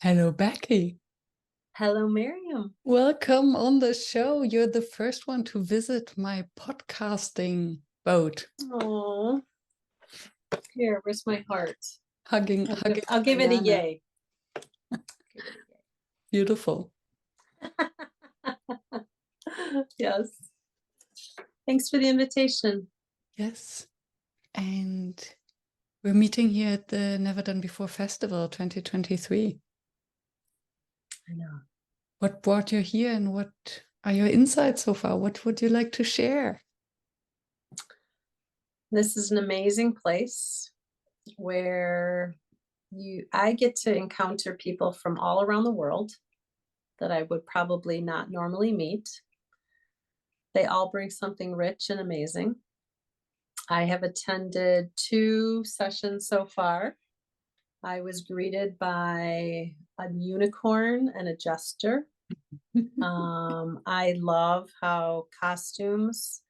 Hello, Becky. Hello, Miriam. Welcome on the show. You're the first one to visit my podcasting boat. Oh, here, where's my heart? Hugging, I'll hugging. I'll give it a Diana. yay. Beautiful. Yes. Thanks for the invitation. Yes. And we're meeting here at the Never Done Before Festival 2023. I know. What brought you here and what are your insights so far? What would you like to share? This is an amazing place where I get to encounter people from all around the world that I would probably not normally meet. They all bring something rich and amazing. I have attended 2 sessions so far. I was greeted by a unicorn and a jester. I love how costumes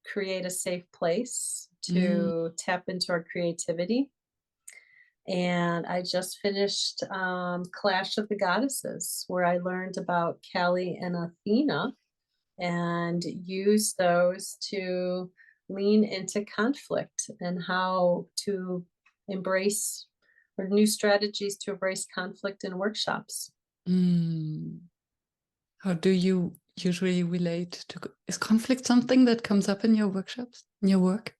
create a safe place to tap into our creativity. And I just finished Clash of the Goddesses, where I learned about Kali and Athena and used those to lean into conflict and how to embrace or new strategies to embrace conflict in workshops. How do you usually relate to, is conflict something that comes up in your workshops, in your work?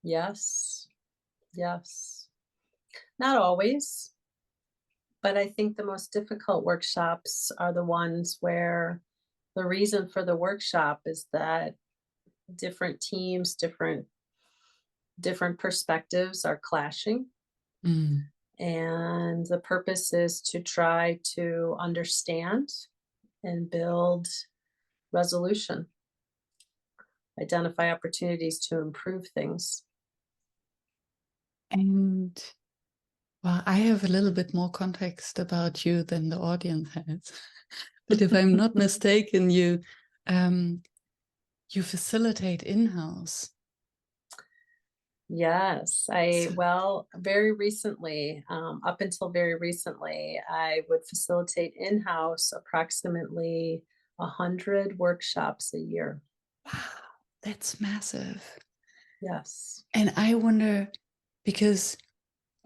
Yes, yes. Not always, but I think the most difficult workshops are the ones where the reason for the workshop is that different teams, different perspectives are clashing. And the purpose is to try to understand and build resolution, identify opportunities to improve things. And well, I have a little bit more context about you than the audience has. But if I'm not mistaken, you facilitate in-house. Yes, very recently, up until very recently, I would facilitate in-house approximately 100 workshops a year. Wow, that's massive. Yes. And I wonder, because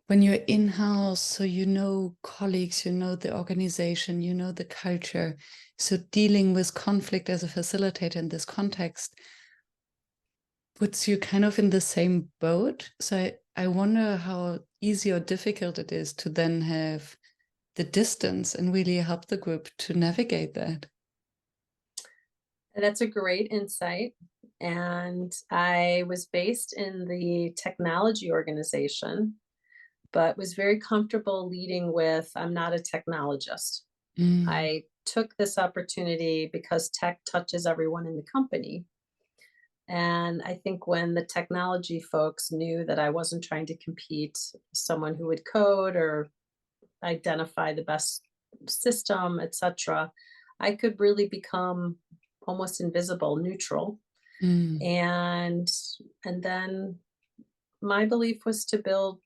when you're in-house, so you know colleagues, you know the organization, you know the culture. So dealing with conflict as a facilitator in this context puts you kind of in the same boat. So I wonder how easy or difficult it is to then have the distance and really help the group to navigate that. And that's a great insight. And I was based in the technology organization, but was very comfortable leading with, I'm not a technologist. I took this opportunity because tech touches everyone in the company. And I think when the technology folks knew that I wasn't trying to compete, someone who would code or identify the best system, etc., I could really become almost invisible, neutral. And then my belief was to build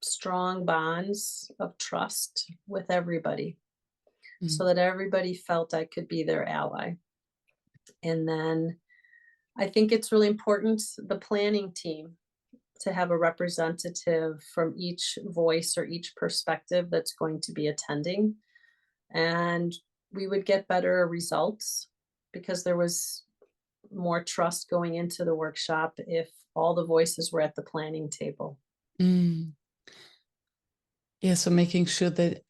strong bonds of trust with everybody so that everybody felt I could be their ally. And then I think it's really important, the planning team, to have a representative from each voice or each perspective that's going to be attending. And we would get better results because there was more trust going into the workshop if all the voices were at the planning table. Yeah, so making sure that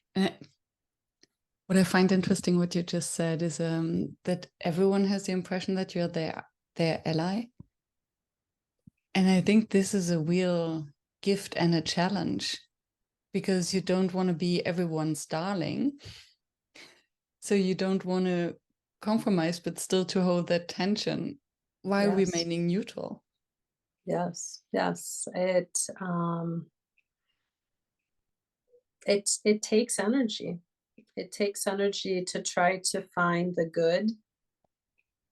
what I find interesting what you just said is that everyone has the impression that you're their ally. And I think this is a real gift and a challenge because you don't want to be everyone's darling. So you don't want to compromise, but still to hold that tension while remaining neutral. Yes, yes. It takes energy. It takes energy to try to find the good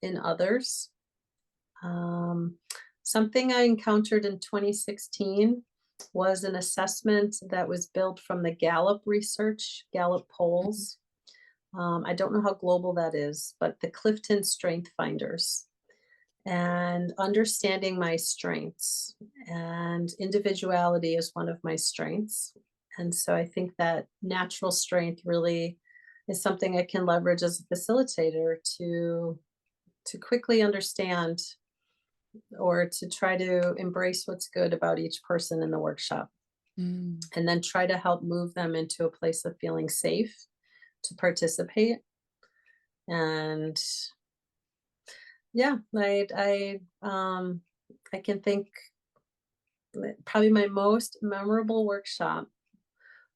in others. Something I encountered in 2016 was an assessment that was built from the Gallup research, Gallup polls. I don't know how global that is, but the Clifton Strength Finders, and understanding my strengths, and individuality is one of my strengths. And so I think that natural strength really is something I can leverage as a facilitator to quickly understand, or to try to embrace what's good about each person in the workshop, Mm. and then try to help move them into a place of feeling safe to participate. And yeah, I can think probably my most memorable workshop,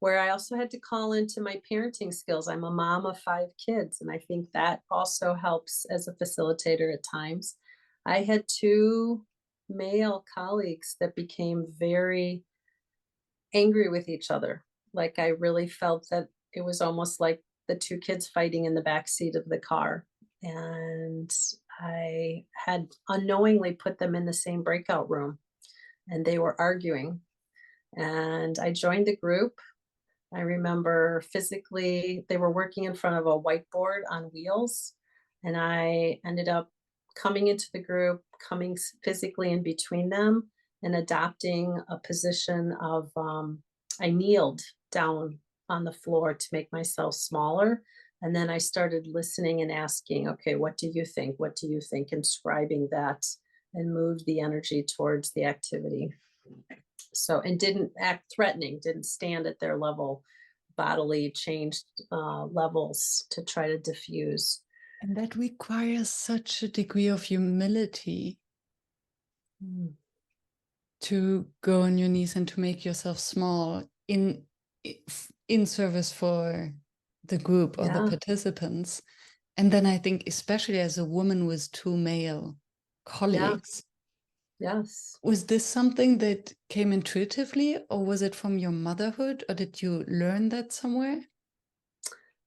where I also had to call into my parenting skills. I'm a mom of 5 kids, and I think that also helps as a facilitator at times. I had 2 male colleagues that became very angry with each other. Like, I really felt that it was almost like the 2 kids fighting in the back seat of the car. And I had unknowingly put them in the same breakout room, and they were arguing. And I joined the group. I remember physically, they were working in front of a whiteboard on wheels, and I ended up coming into the group, coming physically in between them, and adopting a position of, I kneeled down on the floor to make myself smaller. And then I started listening and asking, okay, what do you think? What do you think? And scribing that, and moved the energy towards the activity. So, and didn't act threatening, didn't stand at their level, bodily changed levels to try to diffuse. And that requires such a degree of humility Mm. to go on your knees and to make yourself small in service for the group or the Yeah, participants. And then I think, especially as a woman with 2 male yeah, colleagues, yes. was this something that came intuitively, or was it from your motherhood, or did you learn that somewhere?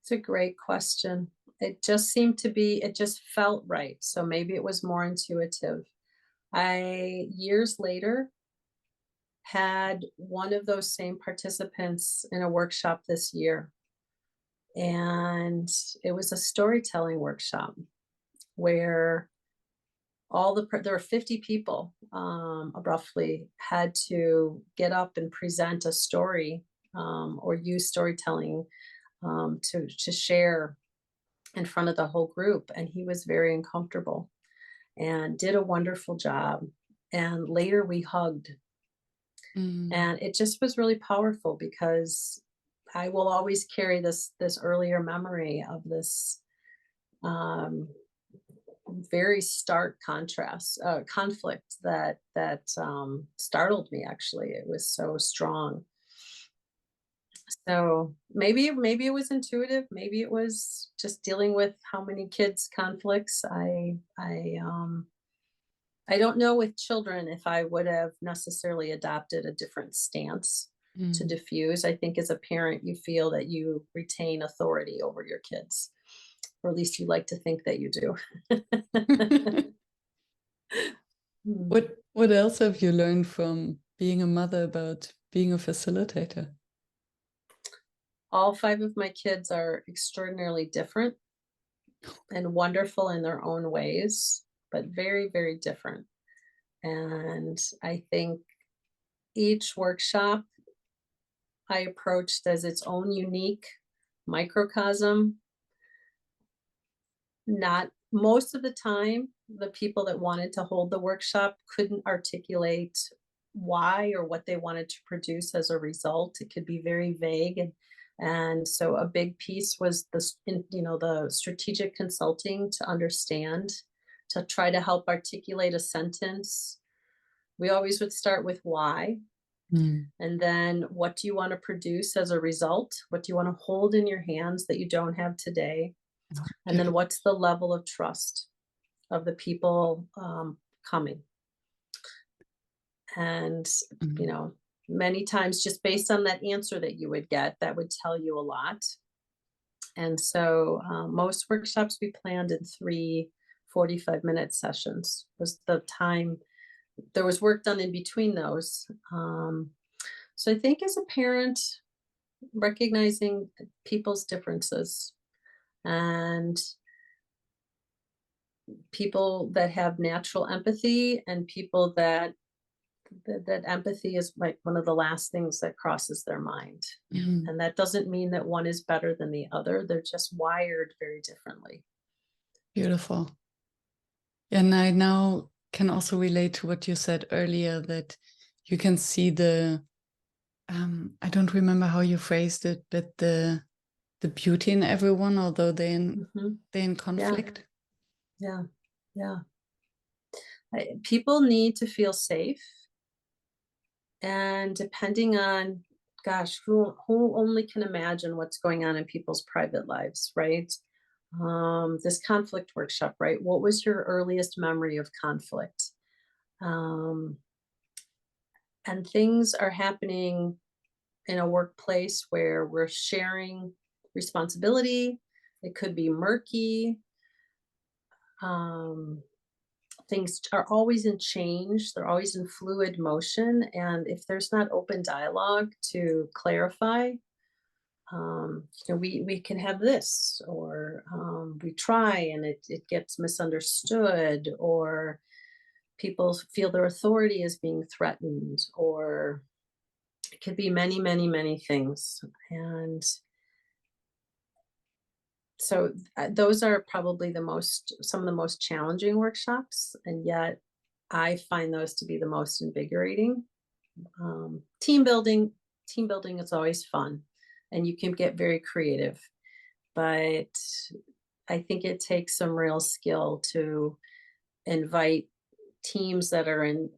It's a great question. It just seemed to be, it just felt right. So maybe it was more intuitive. I, years later, had one of those same participants in a workshop this year. And it was a storytelling workshop where there were 50 people, roughly, had to get up and present a story, or use storytelling, to share in front of the whole group. And he was very uncomfortable and did a wonderful job. And later we hugged, Mm. and it just was really powerful, because I will always carry this earlier memory of this, um, very stark conflict that startled me. Actually, it was so strong. So maybe it was intuitive. Maybe it was just dealing with how many kids conflicts. I don't know with children if I would have necessarily adopted a different stance to Mm. diffuse. I think as a parent, you feel that you retain authority over your kids, or at least you like to think that you do. Hmm. What else have you learned from being a mother about being a facilitator? All 5 of my kids are extraordinarily different and wonderful in their own ways, but very, very different. And I think each workshop I approached as its own unique microcosm. Not most of the time, the people that wanted to hold the workshop couldn't articulate why or what they wanted to produce as a result. It could be very vague, and so a big piece was the strategic consulting to understand, to try to help articulate a sentence. We always would start with why, Mm. and then what do you want to produce as a result? What do you want to hold in your hands that you don't have today? And then what's the level of trust of the people coming? And, you Mm. know, many times just based on that answer that you would get, that would tell you a lot. And so most workshops we planned in 3 45-minute sessions was the time. There was work done in between those. So I think as a parent, recognizing people's differences and people that have natural empathy and people that empathy is like one of the last things that crosses their mind. Mhm. And that doesn't mean that one is better than the other. They're just wired very differently. Beautiful. And I now can also relate to what you said earlier, that you can see the, I don't remember how you phrased it, but the beauty in everyone, although they're in conflict. Yeah. People need to feel safe. And depending on, gosh, who only can imagine what's going on in people's private lives, right? This conflict workshop, right? What was your earliest memory of conflict? And things are happening in a workplace where we're sharing responsibility. It could be murky. Things are always in change. They're always in fluid motion. And if there's not open dialogue to clarify, we can have this, or we try and it gets misunderstood, or people feel their authority is being threatened, or it could be many, many, many things. And so those are probably some of the most challenging workshops, and yet I find those to be the most invigorating. Team building is always fun, and you can get very creative, but I think it takes some real skill to invite teams that are in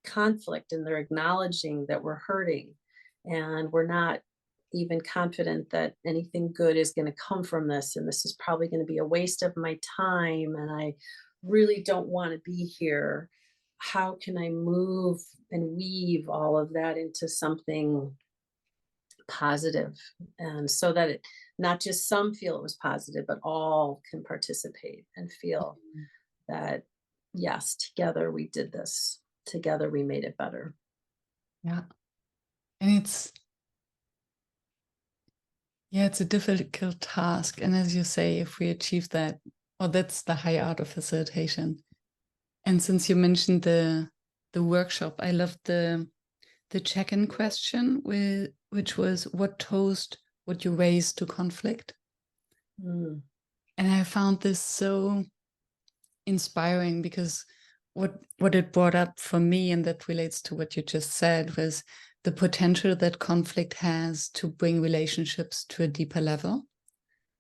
conflict and they're acknowledging that we're hurting and we're not even confident that anything good is going to come from this, and this is probably going to be a waste of my time, and I really don't want to be here. How can I move and weave all of that into something positive, and so that not just some feel it was positive, but all can participate and feel that, yes, together we did this, together we made it better. Yeah. And it's a difficult task. And as you say, if we achieve that, well, that's the high art of facilitation. And since you mentioned the workshop, I loved the check-in question, which was, what toast would you raise to conflict? Mm. And I found this so inspiring, because what it brought up for me, and that relates to what you just said, was the potential that conflict has to bring relationships to a deeper level.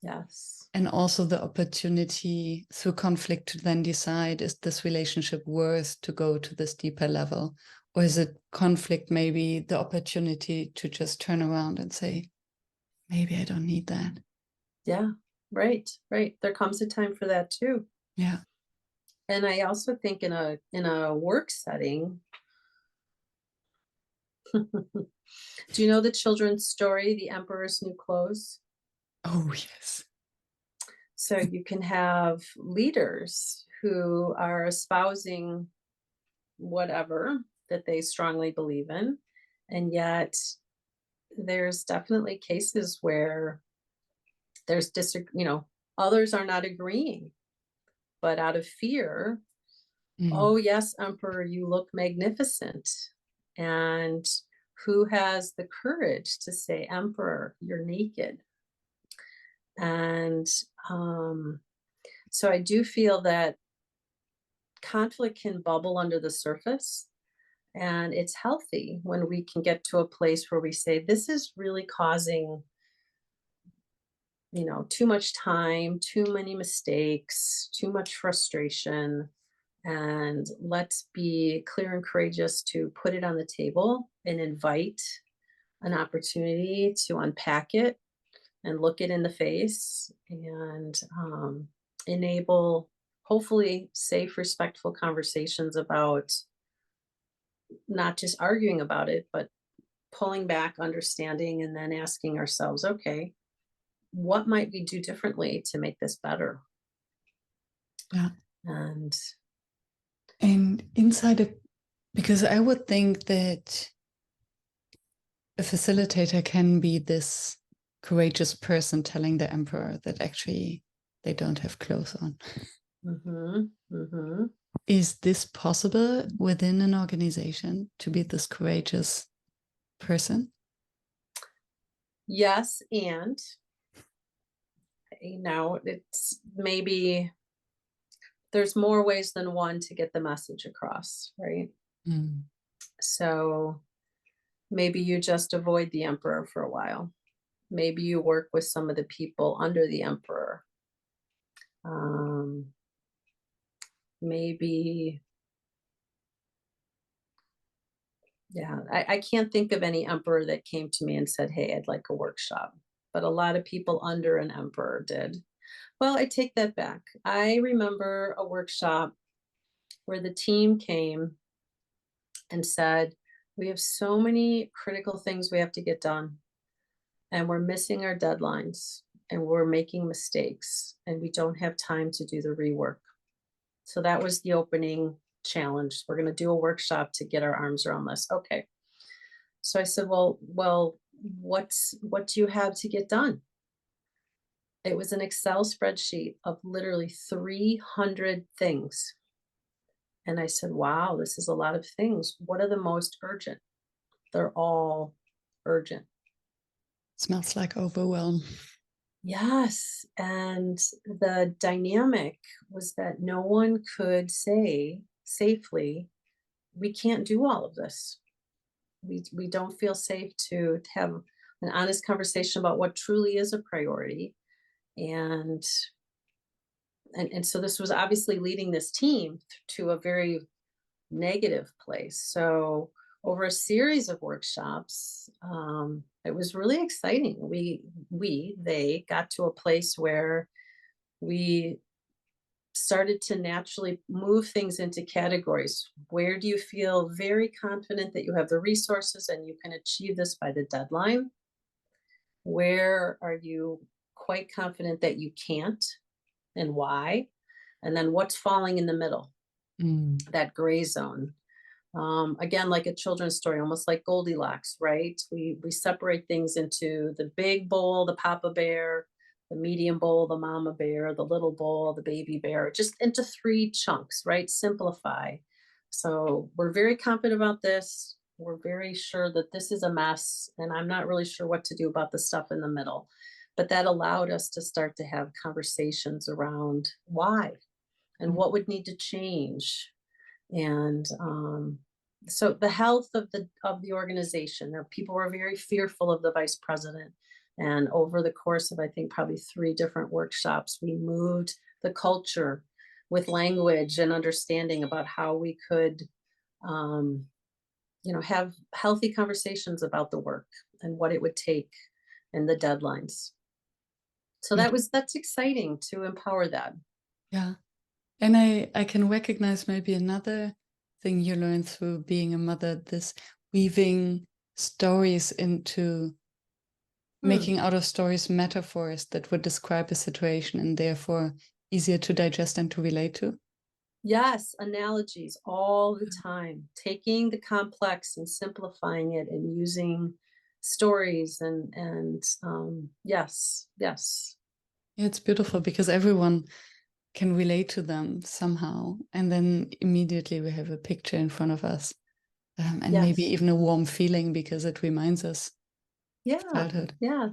Yes. And also the opportunity through conflict to then decide, is this relationship worth to go to this deeper level? Or is it conflict maybe the opportunity to just turn around and say, maybe I don't need that? Yeah, right. There comes a time for that too. Yeah. And I also think in a work setting, do you know the children's story, The Emperor's New Clothes? Oh, yes. So you can have leaders who are espousing whatever that they strongly believe in, and yet there's definitely cases where there's others are not agreeing, but out of fear, oh yes, Emperor, you look magnificent. And who has the courage to say, Emperor, you're naked? And so I do feel that conflict can bubble under the surface, and it's healthy when we can get to a place where we say, this is really causing, too much time, too many mistakes, too much frustration. And let's be clear and courageous to put it on the table and invite an opportunity to unpack it and look it in the face, and enable, hopefully, safe, respectful conversations about not just arguing about it, but pulling back, understanding, and then asking ourselves, okay, what might we do differently to make this better? Yeah. And inside it, because I would think that a facilitator can be this courageous person telling the emperor that actually they don't have clothes on. Is this possible within an organization to be this courageous person? Yes, and it's maybe there's more ways than one to get the message across, right? So maybe you just avoid the emperor for a while. Maybe you work with some of the people under the emperor. Maybe, yeah, I can't think of any emperor that came to me and said, hey, I'd like a workshop. But a lot of people under an emperor did. Well, I take that back. I remember a workshop where the team came and said, we have so many critical things we have to get done, and we're missing our deadlines, and we're making mistakes, and we don't have time to do the rework. So that was the opening challenge. We're going to do a workshop to get our arms around this. Okay. So I said, well, what do you have to get done? It was an Excel spreadsheet of literally 300 things. And I said, wow, this is a lot of things. What are the most urgent? They're all urgent. Smells like overwhelm. Yes. And the dynamic was that no one could say safely, we can't do all of this. We don't feel safe to have an honest conversation about what truly is a priority. And so this was obviously leading this team to a very negative place. So over a series of workshops, it was really exciting. They got to a place where we started to naturally move things into categories. Where do you feel very confident that you have the resources and you can achieve this by the deadline? Where are you quite confident that you can't, and why? And then what's falling in the middle, that gray zone. Again, like a children's story, almost like Goldilocks, right? We separate things into the big bowl, the papa bear, the medium bowl, the mama bear, the little bowl, the baby bear, just into 3 chunks, right? Simplify. So we're very confident about this. We're very sure that this is a mess, and I'm not really sure what to do about the stuff in the middle. But that allowed us to start to have conversations around why and what would need to change. And so the health of the organization, people were very fearful of the vice president. And over the course of, I think, probably 3 different workshops, we moved the culture with language and understanding about how we could, have healthy conversations about the work and what it would take and the deadlines. So that's exciting to empower that. Yeah. And I can recognize maybe another thing you learned through being a mother, this weaving stories into making out of stories metaphors that would describe a situation and therefore easier to digest and to relate to. Yes, analogies all the time, taking the complex and simplifying it and using stories and yes. Yeah, it's beautiful because everyone can relate to them somehow. And then immediately we have a picture in front of us. And yes. maybe even a warm feeling because it reminds us of childhood. Yeah.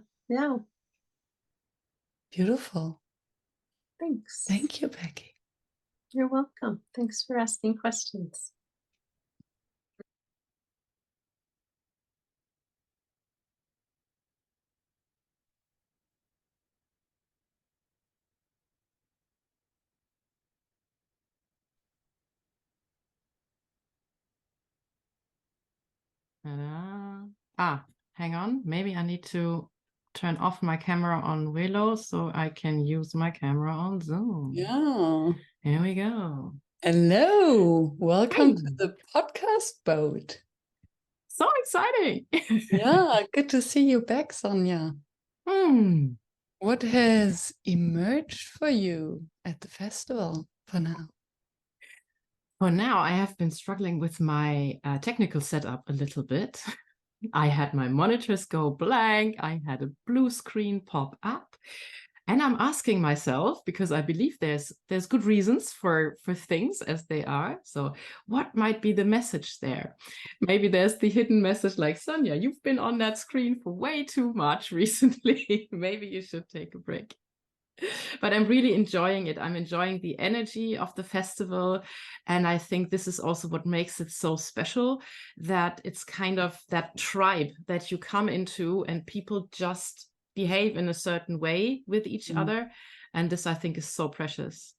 Beautiful. Thanks. Thank you, Becky. You're welcome. Thanks for asking questions. Hang on. Maybe I need to turn off my camera on Willow so I can use my camera on Zoom. Yeah. Here we go. Hello. Welcome to the podcast boat. So exciting. Yeah, good to see you back, Sonia. What has emerged for you at the festival for now? For now, I have been struggling with my technical setup a little bit. I had my monitors go blank. I had a blue screen pop up. And I'm asking myself, because I believe there's good reasons for things as they are. So what might be the message there? Maybe there's the hidden message like, Sonja, you've been on that screen for way too much recently. Maybe you should take a break. But I'm really enjoying it. I'm enjoying the energy of the festival. And I think this is also what makes it so special, that it's kind of that tribe that you come into and people just behave in a certain way with each other. And this, I think, is so precious.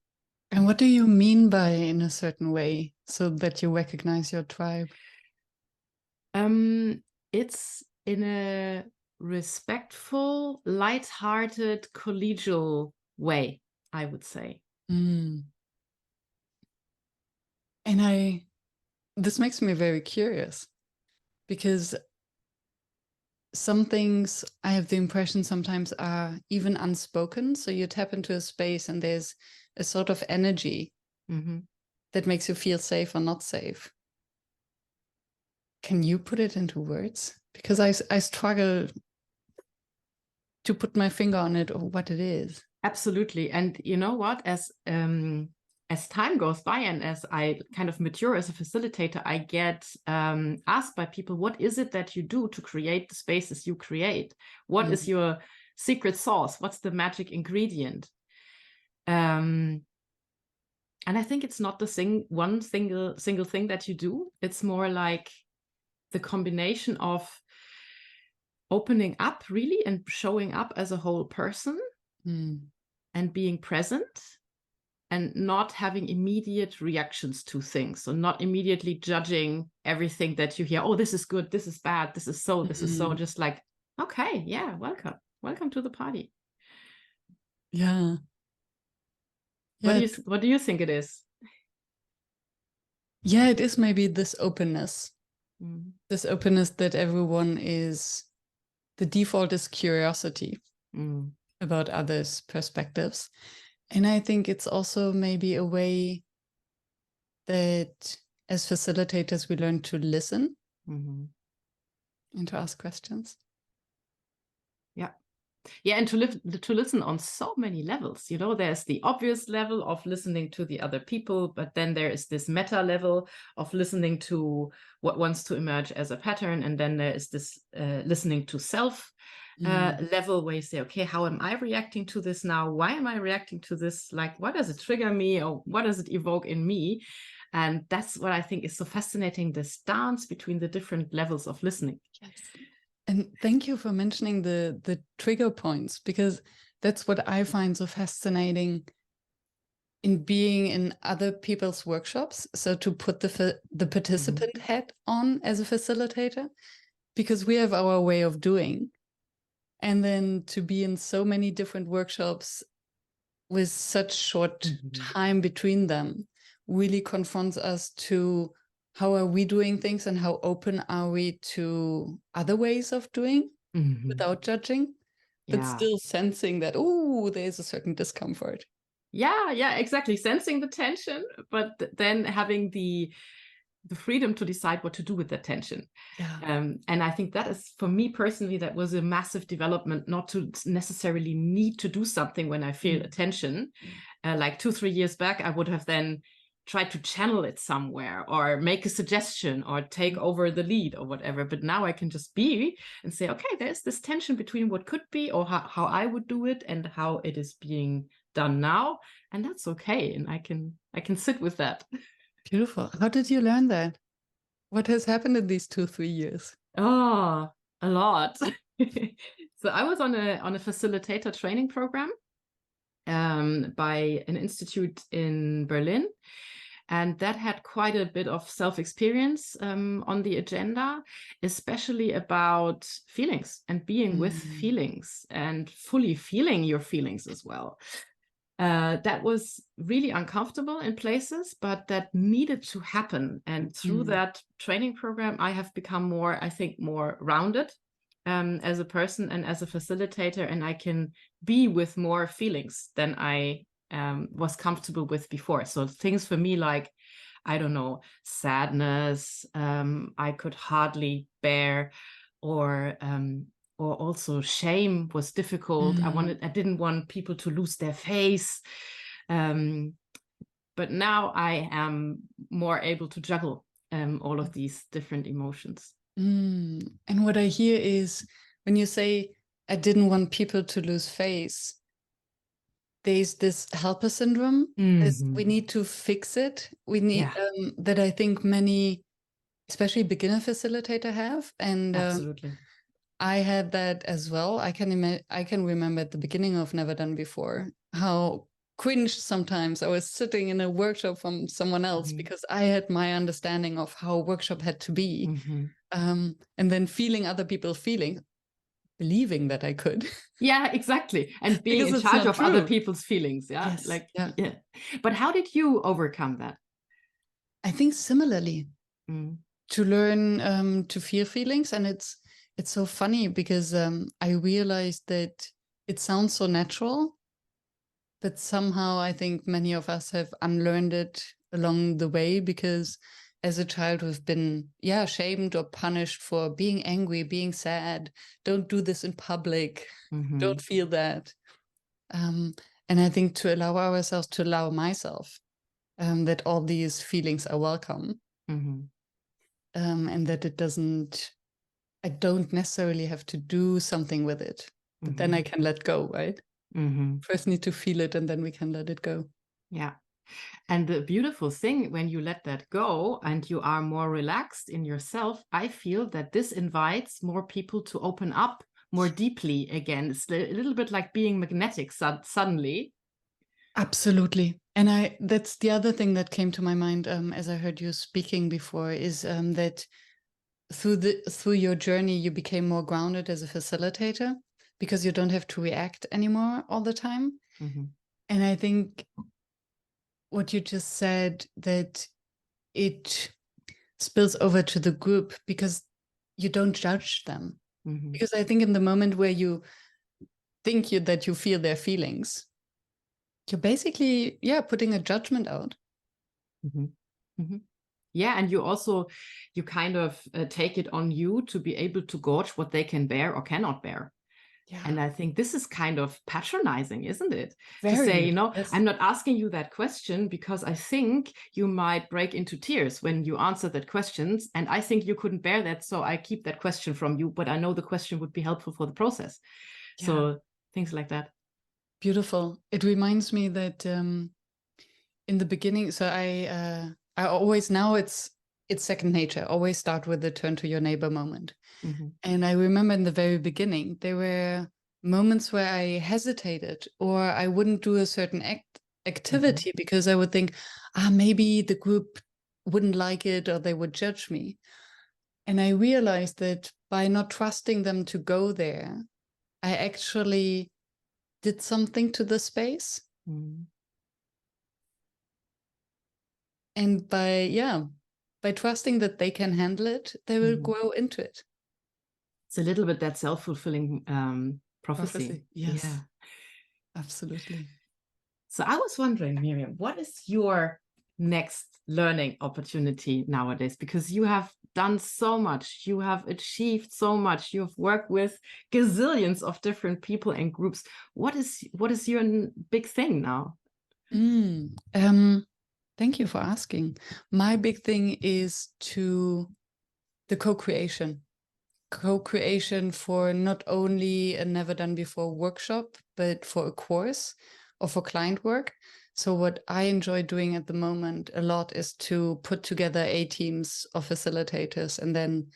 And what do you mean by in a certain way, so that you recognize your tribe? It's in a respectful, light-hearted, collegial way, I would say. And this makes me very curious, because some things I have the impression sometimes are even unspoken. So you tap into a space and there's a sort of energy that makes you feel safe or not safe. Can you put it into words? Because I struggle to put my finger on it or what it is. Absolutely. And you know what, as time goes by and as I kind of mature as a facilitator, I get asked by people, what is it that you do to create the spaces you create? What is your secret sauce? What's the magic ingredient? And I think it's not the one single thing that you do. It's more like the combination of opening up really and showing up as a whole person and being present and not having immediate reactions to things. So not immediately judging everything that you hear. Oh, this is good. This is bad. This is so, this is so. Just like, okay, yeah, welcome. Welcome to the party. Yeah. What do you think it is? Yeah, it is maybe this openness. This openness that everyone is, the default is curiosity about others' perspectives. And I think it's also maybe a way that as facilitators, we learn to listen and to ask questions. Yeah, and to listen on so many levels. You know, there's the obvious level of listening to the other people, but then there is this meta level of listening to what wants to emerge as a pattern. And then there is this listening to self level where you say, okay, how am I reacting to this now? Why am I reacting to this? Like, what does it trigger me, or what does it evoke in me? And that's what I think is so fascinating, this dance between the different levels of listening. Yes. And thank you for mentioning the trigger points, because that's what I find so fascinating in being in other people's workshops. So to put the participant hat on as a facilitator, because we have our way of doing. And then to be in so many different workshops with such short time between them really confronts us to how are we doing things and how open are we to other ways of doing without judging, but still sensing that, oh, there's a certain discomfort. Yeah, exactly. Sensing the tension, but then having the freedom to decide what to do with that tension. And I think that is, for me personally, that was a massive development, not to necessarily need to do something when I feel a tension. Like 2-3 years back, I would have then tried to channel it somewhere or make a suggestion or take over the lead or whatever. But now I can just be and say, okay, there's this tension between what could be or how I would do it and how it is being done now. And that's okay. And I can sit with that. Beautiful. How did you learn that? What has happened in these 2-3 years? Oh, a lot. So I was on a facilitator training program by an institute in Berlin. And that had quite a bit of self-experience on the agenda, especially about feelings and being with feelings and fully feeling your feelings as well. That was really uncomfortable in places, but that needed to happen. And through that training program, I have become more rounded as a person and as a facilitator, and I can be with more feelings than I was comfortable with before. So things for me like, I don't know, sadness, I could hardly bear, or also shame was difficult. I didn't want people to lose their face. But now I am more able to juggle all of these different emotions. And what I hear is when you say, I didn't want people to lose face, there's this helper syndrome. We need to fix it. We need that. I think many, especially beginner facilitator, have, and absolutely. I had that as well. I can remember at the beginning of Never Done Before how cringe sometimes I was sitting in a workshop from someone else because I had my understanding of how a workshop had to be, and then feeling other people believing that I could. Yeah, exactly. And being in charge of other people's feelings. Yeah. Yes, like, yeah. But how did you overcome that? I think similarly to learn to feel feelings. And it's so funny because I realized that it sounds so natural, but somehow I think many of us have unlearned it along the way, because as a child we've been shamed or punished for being angry, being sad. Don't do this in public. Don't feel that. And I think to allow ourselves, to allow myself, that all these feelings are welcome, and that I don't necessarily have to do something with it, but then I can let go, right? First need to feel it, and then we can let it go. Yeah. And the beautiful thing, when you let that go and you are more relaxed in yourself, I feel that this invites more people to open up more deeply again. It's a little bit like being magnetic suddenly. Absolutely. And that's the other thing that came to my mind as I heard you speaking before, is that through your journey, you became more grounded as a facilitator, because you don't have to react anymore all the time. And I think what you just said, that it spills over to the group because you don't judge them. Because I think in the moment where you think that you feel their feelings, you're basically, putting a judgment out. Yeah, and you kind of take it on you to be able to gauge what they can bear or cannot bear. Yeah. And I think this is kind of patronizing, isn't it? To say, yes. I'm not asking you that question because I think you might break into tears when you answer that question. And I think you couldn't bear that, so I keep that question from you, but I know the question would be helpful for the process. Yeah. So things like that. Beautiful. It reminds me that in the beginning, so I always, now it's second nature, always start with the turn to your neighbor moment. And I remember in the very beginning, there were moments where I hesitated, or I wouldn't do a certain activity because I would think, maybe the group wouldn't like it, or they would judge me. And I realized that by not trusting them to go there, I actually did something to the space. And by trusting that they can handle it, they will grow into it. It's a little bit that self-fulfilling prophecy. Yes, yeah. Absolutely. So I was wondering, Miriam, what is your next learning opportunity nowadays? Because you have done so much, you have achieved so much, you've worked with gazillions of different people and groups. What is your big thing now? Thank you for asking. My big thing is the co-creation for not only a Never Done Before workshop, but for a course or for client work. So what I enjoy doing at the moment a lot is to put together teams of facilitators and then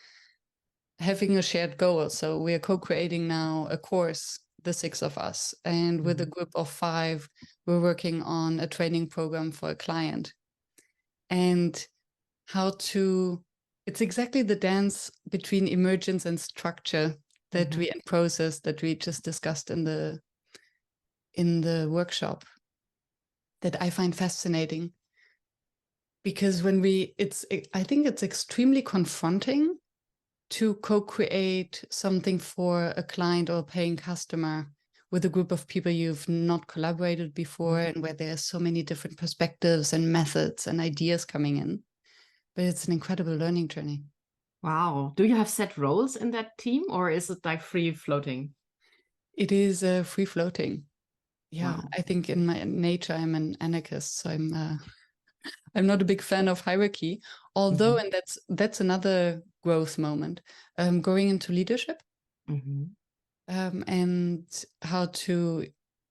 having a shared goal. So we are co-creating now a course, the 6 of us, and with a group of 5, we're working on a training program for a client. And it's exactly the dance between emergence and structure that we and process that we just discussed in the workshop, that I find fascinating. Because I think it's extremely confronting to co-create something for a client or a paying customer with a group of people you've not collaborated before, and where there's so many different perspectives and methods and ideas coming in. But it's an incredible learning journey. Wow. Do you have set roles in that team, or is it like free floating? It is free floating. Yeah, Wow. I think in my nature I'm an anarchist, so I'm not a big fan of hierarchy. Although, Mhm. and that's another growth moment, going into leadership, Mhm. and how to,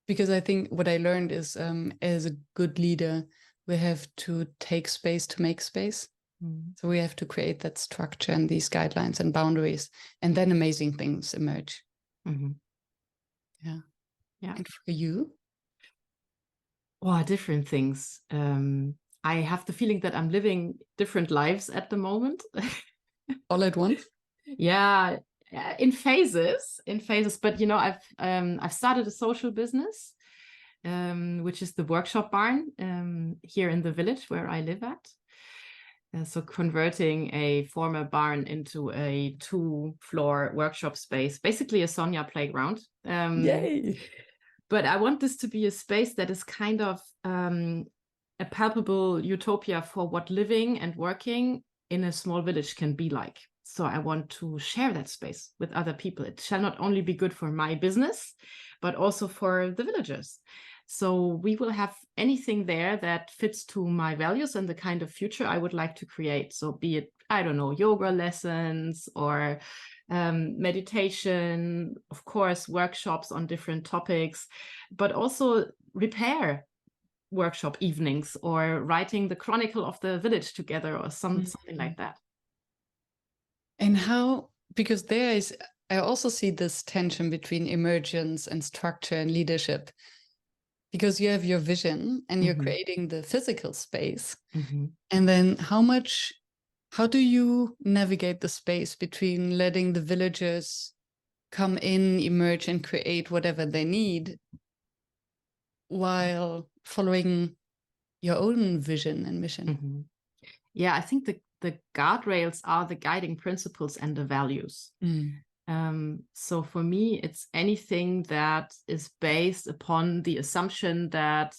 because I think what I learned is, as a good leader, we have to take space to make space. Mhm. So we have to create that structure and these guidelines and boundaries, and then amazing things emerge. Mhm. Yeah. Yeah. And for you? Wow, different things. I have the feeling that I'm living different lives at the moment. All at once? Yeah, in phases, But I've started a social business, which is the workshop barn here in the village where I live at. So converting a former barn into a 2-floor workshop space, basically a Sonia playground. Yay! But I want this to be a space that is kind of a palpable utopia for what living and working in a small village can be like. So I want to share that space with other people. It shall not only be good for my business, but also for the villagers. So we will have anything there that fits to my values and the kind of future I would like to create. So be it, I don't know, yoga lessons or meditation, of course, workshops on different topics, but also repair workshop evenings or writing the chronicle of the village together or something like that. And how, because I also see this tension between emergence and structure and leadership, because you have your vision and you're creating the physical space. And then how do you navigate the space between letting the villagers come in, emerge, and create whatever they need while following your own vision and mission? Yeah, I think the guardrails are the guiding principles and the values. So for me, it's anything that is based upon the assumption that,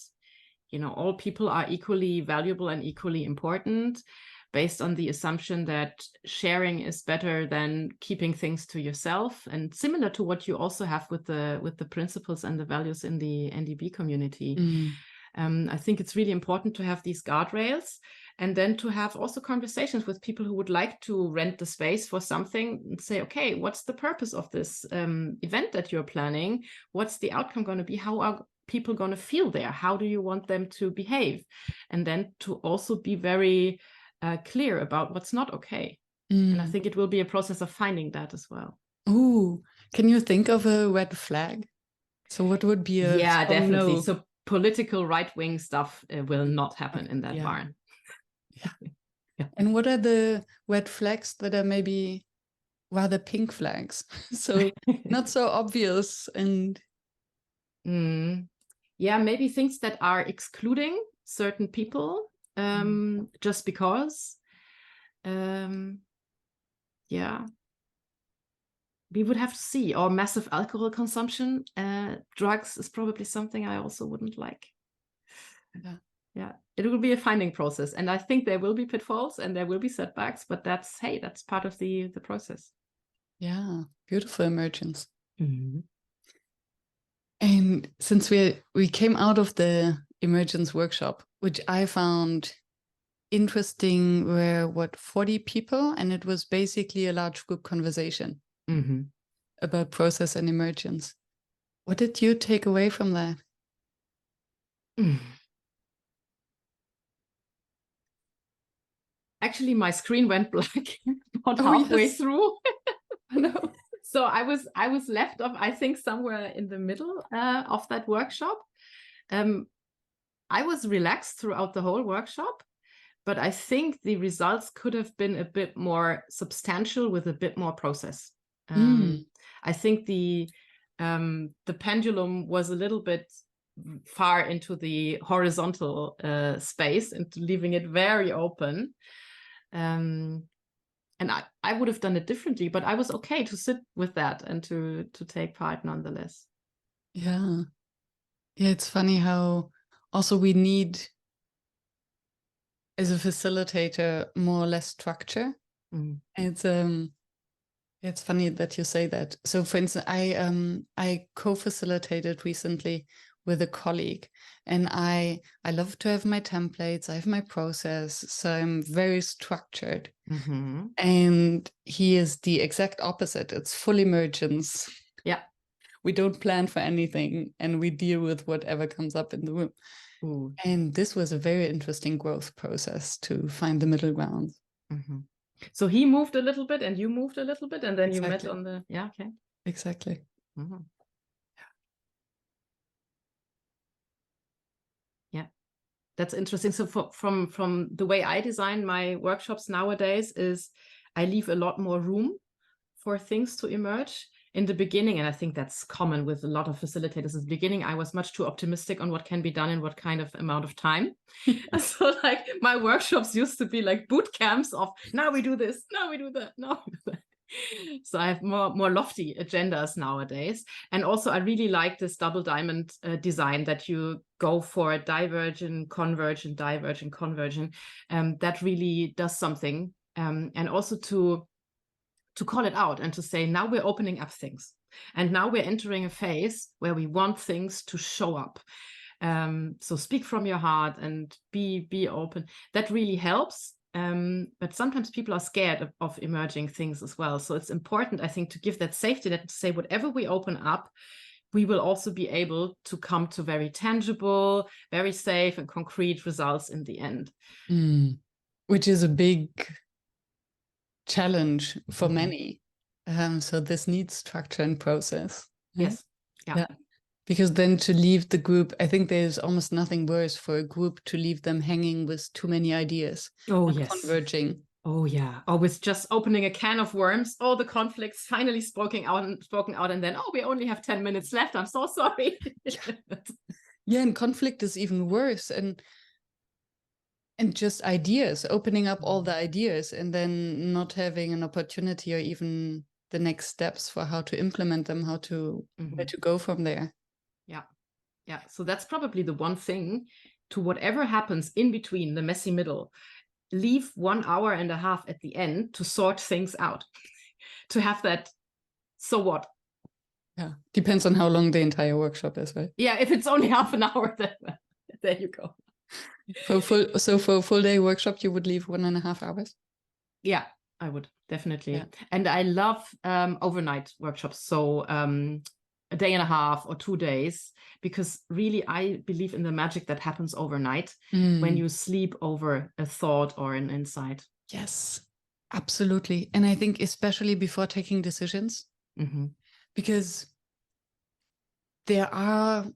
all people are equally valuable and equally important, based on the assumption that sharing is better than keeping things to yourself, and similar to what you also have with the principles and the values in the NDB community. I think it's really important to have these guardrails, and then to have also conversations with people who would like to rent the space for something and say, okay, what's the purpose of this event that you're planning? What's the outcome going to be? How are people going to feel there? How do you want them to behave? And then to also be very clear about what's not okay. And I think it will be a process of finding that as well. Oh, can you think of a red flag? So what would be a definitely. no? So political right-wing stuff will not happen in that barn. Yeah. And what are the red flags that are maybe rather pink flags? So not so obvious and yeah, maybe things that are excluding certain people just because. Yeah, we would have to see. Or massive alcohol consumption. Drugs is probably something I also wouldn't like. Yeah, it will be a finding process, and I think there will be pitfalls and there will be setbacks, but that's part of the process. Yeah, beautiful emergence. And since we came out of the emergence workshop, which I found interesting, were 40 people, and it was basically a large group conversation about process and emergence. What did you take away from that? Actually, my screen went black about halfway through. No. So I was left off, I think, somewhere in the middle of that workshop. I was relaxed throughout the whole workshop, but I think the results could have been a bit more substantial with a bit more process. I think the pendulum was a little bit far into the horizontal space, into leaving it very open. And I would have done it differently, but I was okay to sit with that and to take part nonetheless. Yeah. Yeah, it's funny how also we need, as a facilitator, more or less structure. It's funny that you say that. So for instance, I co-facilitated recently with a colleague, and I love to have my templates, I have my process, so I'm very structured. And he is the exact opposite. It's full emergence. Yeah. We don't plan for anything, and we deal with whatever comes up in the room. Ooh. And this was a very interesting growth process to find the middle ground. So he moved a little bit and you moved a little bit, and then you met Exactly. on the, yeah, okay. Exactly. Yeah, that's interesting. So from the way I design my workshops nowadays is I leave a lot more room for things to emerge in the beginning. And I think that's common with a lot of facilitators. In the beginning, I was much too optimistic on what can be done in what kind of amount of time. So like my workshops used to be like boot camps of now we do this, now we do that, now we do that. So I have more lofty agendas nowadays. And also I really like this double diamond design that you go for divergent, convergent, divergent, convergent. That really does something. And also to call it out and to say, now we're opening up things. And now we're entering a phase where we want things to show up. So speak from your heart and be open. That really helps. But sometimes people are scared of emerging things as well. So it's important, I think, to give that safety net to say whatever we open up, we will also be able to come to very tangible, very safe and concrete results in the end. Which is a big challenge for many. So this needs structure and process. Yes. Yeah. Because then to leave the group, I think there's almost nothing worse for a group to leave them hanging with too many ideas. Oh, yes. Converging. Oh, yeah. Or with just opening a can of worms, all the conflicts finally spoken out, and then, oh, we only have 10 minutes left. I'm so sorry. Yeah, and conflict is even worse. And just ideas, opening up all the ideas and then not having an opportunity or even the next steps for how to implement them, how to where to go from there. Yeah. So that's probably the one thing to whatever happens in between the messy middle, leave 1.5 hours at the end to sort things out, to have that, so what? Yeah, depends on how long the entire workshop is, right? Yeah, if it's only half an hour, then there you go. For a full day workshop, you would leave 1.5 hours? Yeah, I would definitely. Yeah. And I love overnight workshops. So a day and a half or 2 days, because really I believe in the magic that happens overnight when you sleep over a thought or an insight. Yes, absolutely. And I think especially before taking decisions, because there are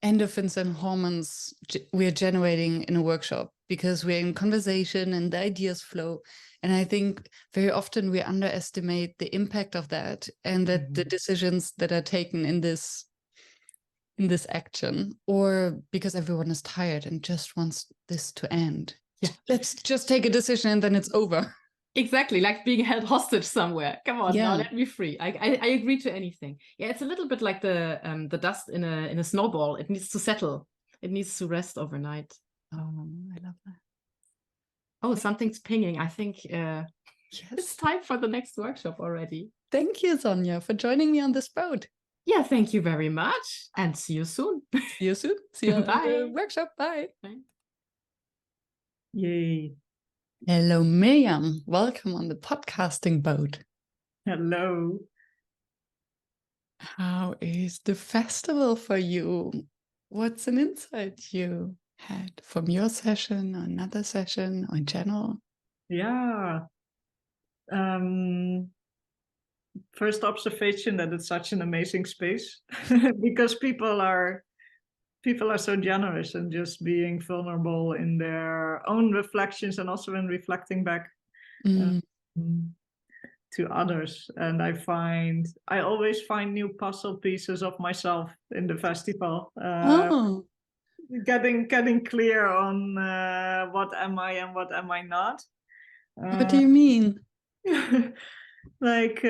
endorphins and hormones we're generating in a workshop because we're in conversation and the ideas flow. And I think very often we underestimate the impact of that, and that the decisions that are taken in this action, or because everyone is tired and just wants this to end. Yeah, let's just take a decision and then it's over. Exactly, like being held hostage somewhere. Come on, now let me free. I agree to anything. Yeah, it's a little bit like the dust in a snowball. It needs to settle. It needs to rest overnight. Oh, I love that. Oh, something's pinging. I think it's time for the next workshop already. Thank you, Sonja, for joining me on this boat. Yeah, thank you very much, and see you soon. See you soon. See you at the workshop. Bye. Bye. Yay. Hello, Miriam. Welcome on the podcasting boat. Hello. How is the festival for you? What's an insight you had from your session or another session or in general? Yeah. First observation that it's such an amazing space because people are so generous and just being vulnerable in their own reflections and also in reflecting back to others. And I always find new puzzle pieces of myself in the festival. Getting clear on what am I and what am I not. What do you mean? Like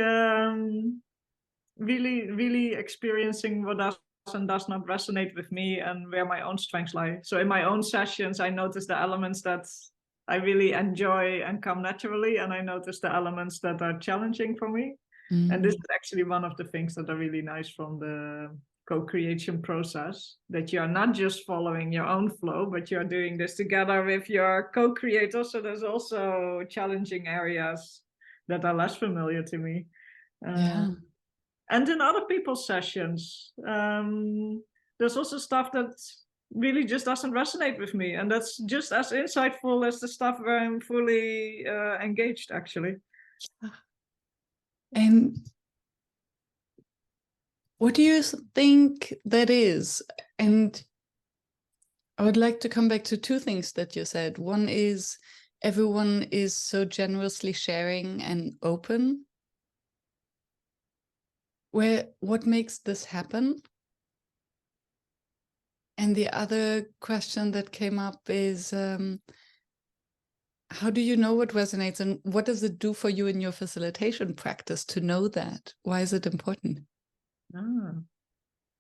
really experiencing what does and does not resonate with me and where my own strengths lie. So in my own sessions, I notice the elements that I really enjoy and come naturally, and I notice the elements that are challenging for me. And this is actually one of the things that are really nice from the co-creation process, that you are not just following your own flow, but you're doing this together with your co-creator. So there's also challenging areas that are less familiar to me. Yeah. And in other people's sessions, there's also stuff that really just doesn't resonate with me. And that's just as insightful as the stuff where I'm fully engaged, actually. And what do you think that is? And I would like to come back to two things that you said. One is everyone is so generously sharing and open. What makes this happen? And the other question that came up is, how do you know what resonates, and what does it do for you in your facilitation practice to know that? Why is it important?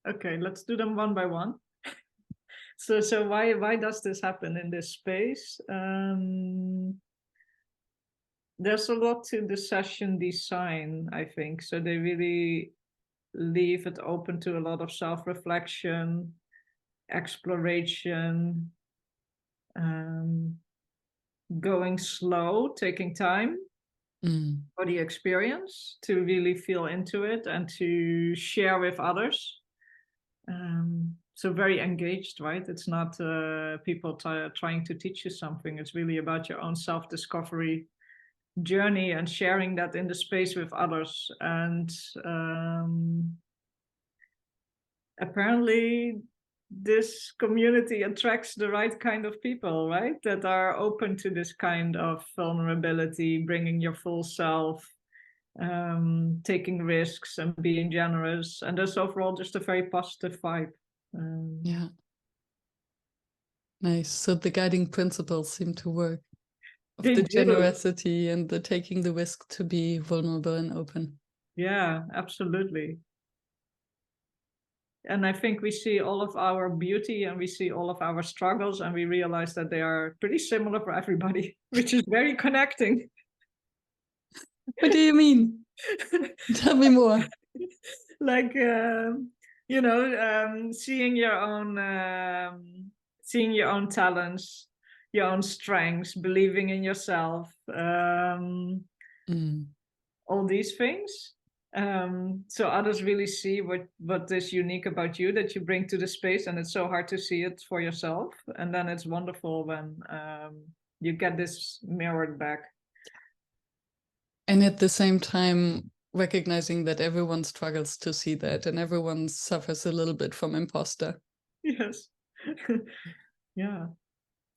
Okay, let's do them one by one. So why does this happen in this space? There's a lot to the session design, I think. So they really leave it open to a lot of self-reflection, exploration, going slow, taking time for the experience to really feel into it and to share with others. So very engaged, right? It's not people trying to teach you something. It's really about your own self-discovery journey and sharing that in the space with others. And apparently this community attracts the right kind of people, right? That are open to this kind of vulnerability, bringing your full self, taking risks and being generous. And that's overall just a very positive vibe. Yeah. Nice. So the guiding principles seem to work. Of the generosity and the taking the risk to be vulnerable and open. Yeah, absolutely. And I think we see all of our beauty and we see all of our struggles, and we realize that they are pretty similar for everybody, which is very connecting. What do you mean? Tell me more. Like, seeing your own talents, your own strengths, believing in yourself, all these things. So others really see what is unique about you that you bring to the space, and it's so hard to see it for yourself. And then it's wonderful when you get this mirrored back. And at the same time, recognizing that everyone struggles to see that, and everyone suffers a little bit from imposter. Yes. Yeah.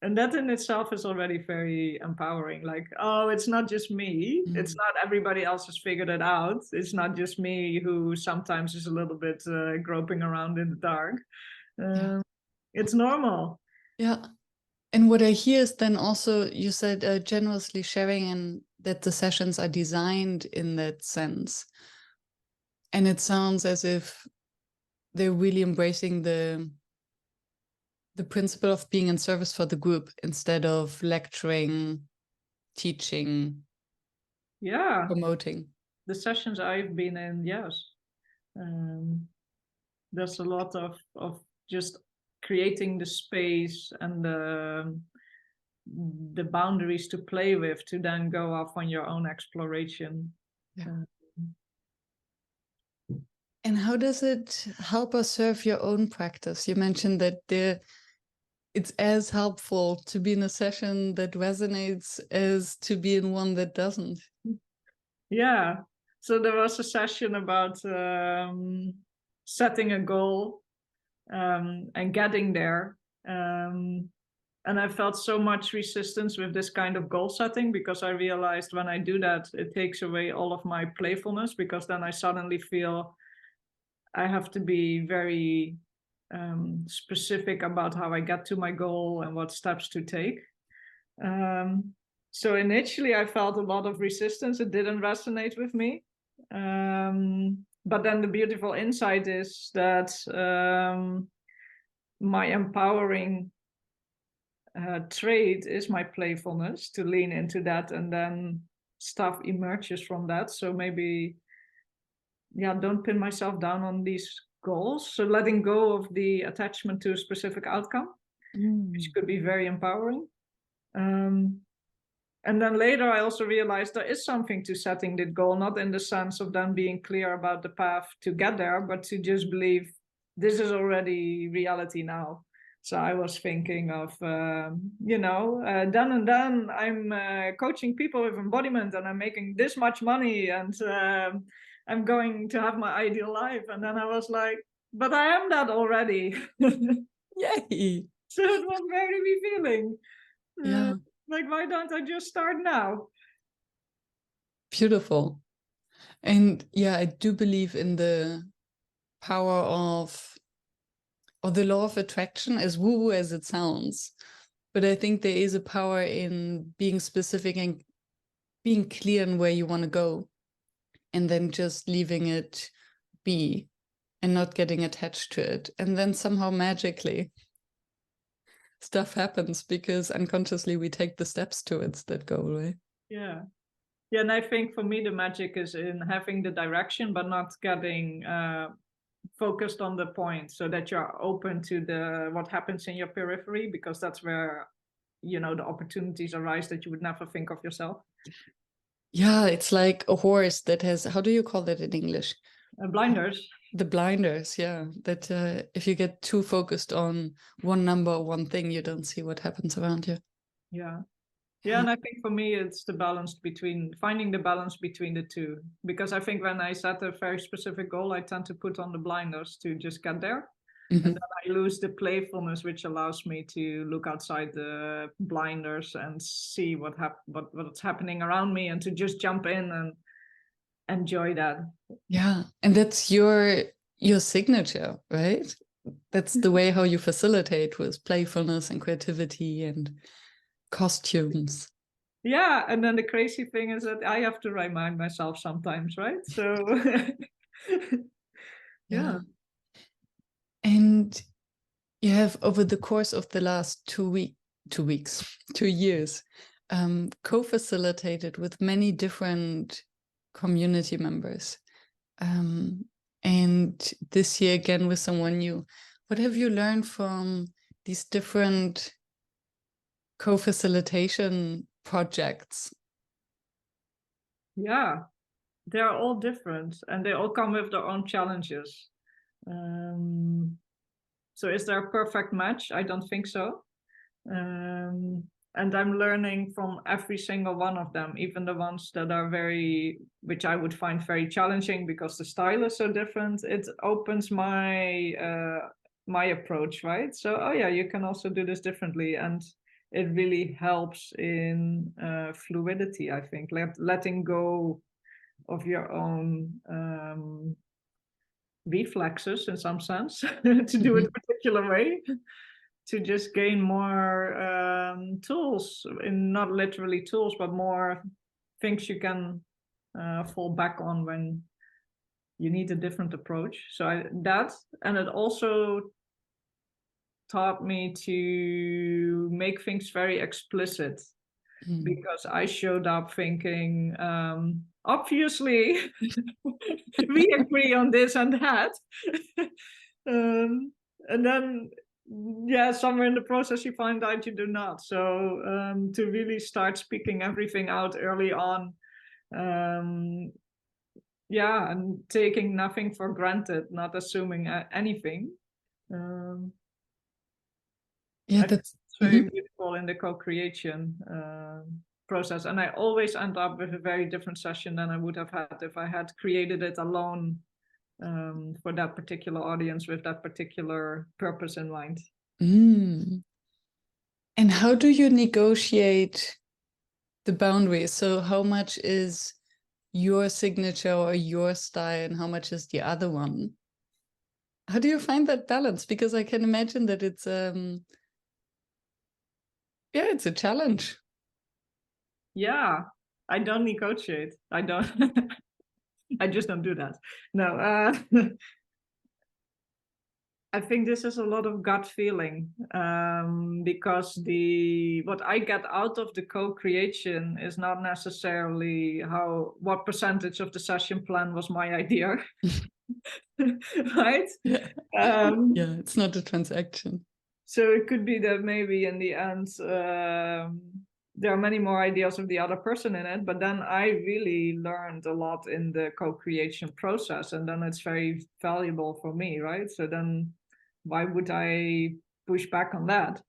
And that in itself is already very empowering. Like, oh, it's not just me. It's not everybody else has figured it out. It's not just me who sometimes is a little bit groping around in the dark. It's normal. Yeah. And what I hear is then also, you said generously sharing, and that the sessions are designed in that sense. And it sounds as if they're really embracing the principle of being in service for the group instead of lecturing, teaching, promoting. The sessions I've been in, yes. There's a lot of just creating the space and the boundaries to play with, to then go off on your own exploration. Yeah. And how does it help or serve your own practice? You mentioned that it's as helpful to be in a session that resonates as to be in one that doesn't. Yeah. So there was a session about setting a goal and getting there. And I felt so much resistance with this kind of goal setting, because I realized when I do that, it takes away all of my playfulness, because then I suddenly feel I have to be very specific about how I get to my goal and what steps to take. So initially I felt a lot of resistance. It didn't resonate with me. But then the beautiful insight is that my empowering trait is my playfulness, to lean into that, and then stuff emerges from that. So maybe, yeah, don't pin myself down on these goals. So letting go of the attachment to a specific outcome, which could be very empowering. And then later I also realized there is something to setting the goal, not in the sense of then being clear about the path to get there, but to just believe this is already reality now. So I was thinking of, then and then I'm coaching people with embodiment, and I'm making this much money, and I'm going to have my ideal life. And then I was like, but I am that already. Yay! So it was very revealing. Yeah. Like, why don't I just start now? Beautiful. And yeah, I do believe in the power of, or the law of attraction, as woo-woo as it sounds. But I think there is a power in being specific and being clear on where you want to go, and then just leaving it be and not getting attached to it. And then somehow magically stuff happens, because unconsciously we take the steps towards that goal, right? Yeah. Yeah, and I think for me the magic is in having the direction, but not getting focused on the point, so that you're open to what happens in your periphery, because that's where, the opportunities arise that you would never think of yourself. Yeah, it's like a horse that has, how do you call that in English? Blinders. The blinders, yeah. That if you get too focused on one number or one thing, you don't see what happens around you. Yeah. Yeah, and I think for me it's finding the balance between the two. Because I think when I set a very specific goal, I tend to put on the blinders to just get there. And then I lose the playfulness, which allows me to look outside the blinders and see what's happening around me, and to just jump in and enjoy that. Yeah, and that's your signature, right? That's the way how you facilitate, with playfulness and creativity and costumes. Yeah, and then the crazy thing is that I have to remind myself sometimes, right? So yeah. And you have, over the course of the last 2 years, co-facilitated with many different community members. And this year again with someone new. What have you learned from these different co-facilitation projects? Yeah, they're all different, and they all come with their own challenges. So is there a perfect match? I don't think so. And I'm learning from every single one of them, even the ones that are which I would find very challenging because the style is so different. It opens my approach, right? So, oh yeah, you can also do this differently. And it really helps in fluidity, I think, letting go of your own reflexes in some sense to do it a particular way, to just gain more tools, not literally tools, but more things you can fall back on when you need a different approach. So and it also taught me to make things very explicit, because I showed up thinking, obviously we agree on this and that. And then, yeah, somewhere in the process you find out you do not. So to really start speaking everything out early on, yeah, and taking nothing for granted, not assuming anything. Yeah, that's very beautiful in the co-creation process. And I always end up with a very different session than I would have had if I had created it alone for that particular audience with that particular purpose in mind. And how do you negotiate the boundaries? So how much is your signature or your style, and how much is the other one? How do you find that balance? Because I can imagine that it's it's a challenge. Yeah, I don't negotiate. I don't. I just don't do that. No. I think this is a lot of gut feeling, because what I get out of the co-creation is not necessarily what percentage of the session plan was my idea, right? Yeah. Yeah, it's not a transaction. So it could be that maybe in the end, there are many more ideas of the other person in it, but then I really learned a lot in the co-creation process, and then it's very valuable for me, right? So then why would I push back on that?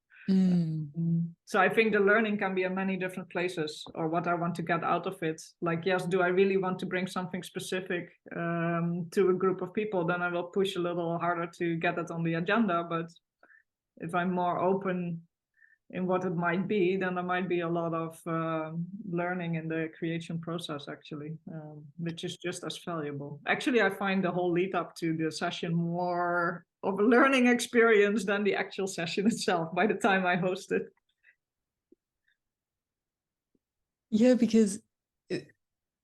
So I think the learning can be in many different places, or what I want to get out of it. Like, yes, do I really want to bring something specific to a group of people? Then I will push a little harder to get it on the agenda. But if I'm more open in what it might be, then there might be a lot of learning in the creation process, actually, which is just as valuable. Actually, I find the whole lead up to the session more of a learning experience than the actual session itself by the time I host it. Yeah, because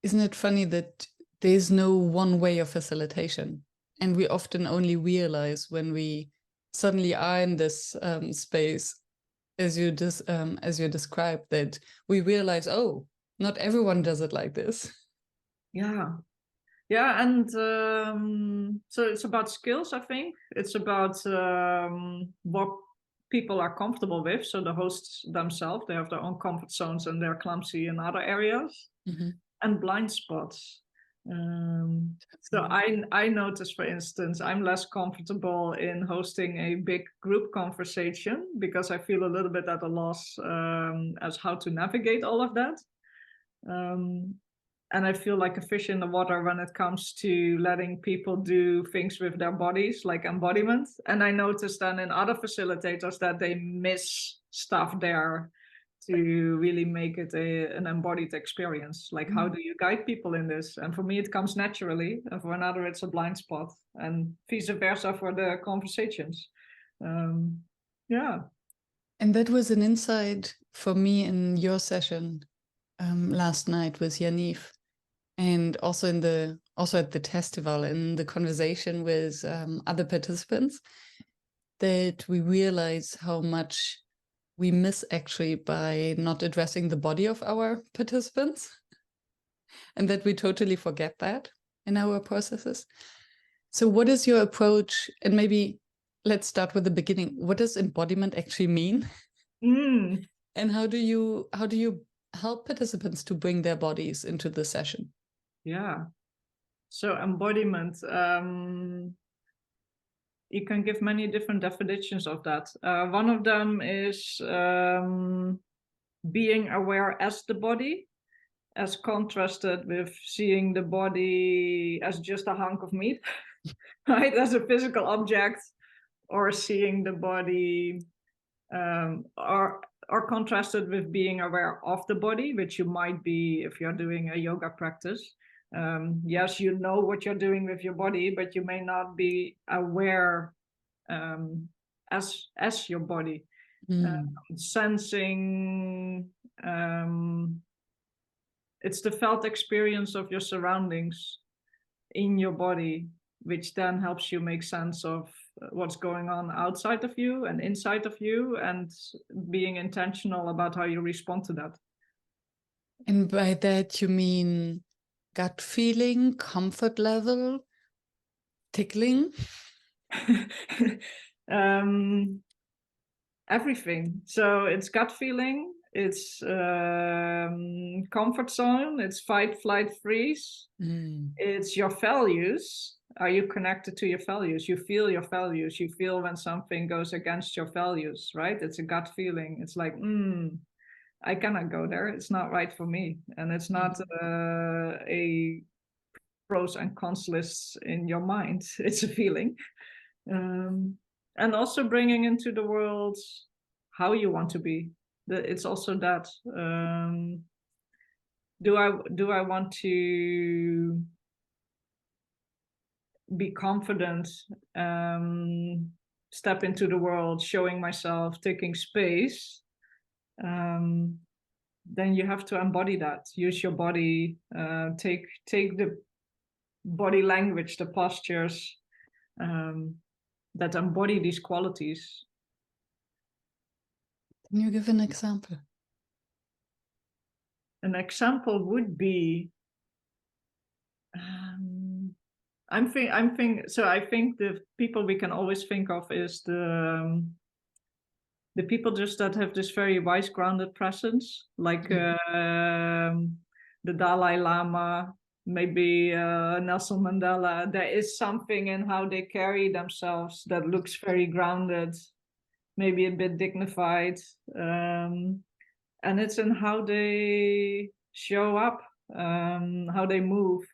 isn't it funny that there's no one way of facilitation? And we often only realize when we suddenly are in this space, as you described, that we realize, oh, not everyone does it like this. Yeah. Yeah, and so it's about skills, I think. It's about what people are comfortable with. So the hosts themselves, they have their own comfort zones and they're clumsy in other areas. And blind spots. So I notice, for instance, I'm less comfortable in hosting a big group conversation because I feel a little bit at a loss as how to navigate all of that. And I feel like a fish in the water when it comes to letting people do things with their bodies, like embodiment. And I noticed then in other facilitators that they miss stuff there to really make it an embodied experience. Like, how do you guide people in this? And for me, it comes naturally. And for another, it's a blind spot. And vice versa for the conversations. Yeah. And that was an insight for me in your session last night with Yaniv. And also at the festival, in the conversation with other participants, that we realize how much we miss actually by not addressing the body of our participants, and that we totally forget that in our processes. So what is your approach? And maybe let's start with the beginning. What does embodiment actually mean? And how do you help participants to bring their bodies into the session? Yeah. So embodiment, you can give many different definitions of that. One of them is being aware as the body, as contrasted with seeing the body as just a hunk of meat, right? As a physical object, or seeing the body, or contrasted with being aware of the body, which you might be if you're doing a yoga practice. Yes, you know what you're doing with your body, but you may not be aware as your body. Sensing, it's the felt experience of your surroundings in your body, which then helps you make sense of what's going on outside of you and inside of you, and being intentional about how you respond to that. And by that you mean gut feeling, comfort level, tickling? Everything. So it's gut feeling, it's comfort zone, it's fight, flight, freeze. It's your values. Are you connected to your values? You feel your values. You feel when something goes against your values, right? It's a gut feeling. It's like, I cannot go there. It's not right for me. And it's not a pros and cons lists in your mind. It's a feeling. And also bringing into the world how you want to be. It's also that. Do I want to be confident, step into the world, showing myself, taking space? Then you have to embody that. Use your body. Take the body language, the postures. that embody these qualities. Can you give an example? An example would be, I think the people we can always think of is the people just that have this very wise, grounded presence, like the Dalai Lama, maybe Nelson Mandela. There is something in how they carry themselves that looks very grounded, maybe a bit dignified, and it's in how they show up, how they move,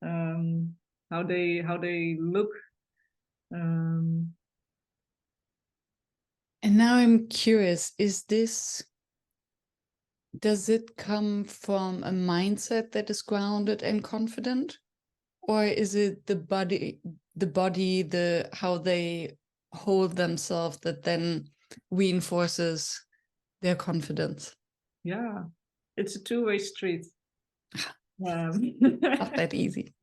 how they look. And now I'm curious, does it come from a mindset that is grounded and confident? Or is it the body, how they hold themselves that then reinforces their confidence? Yeah, it's a two-way street. Not that easy.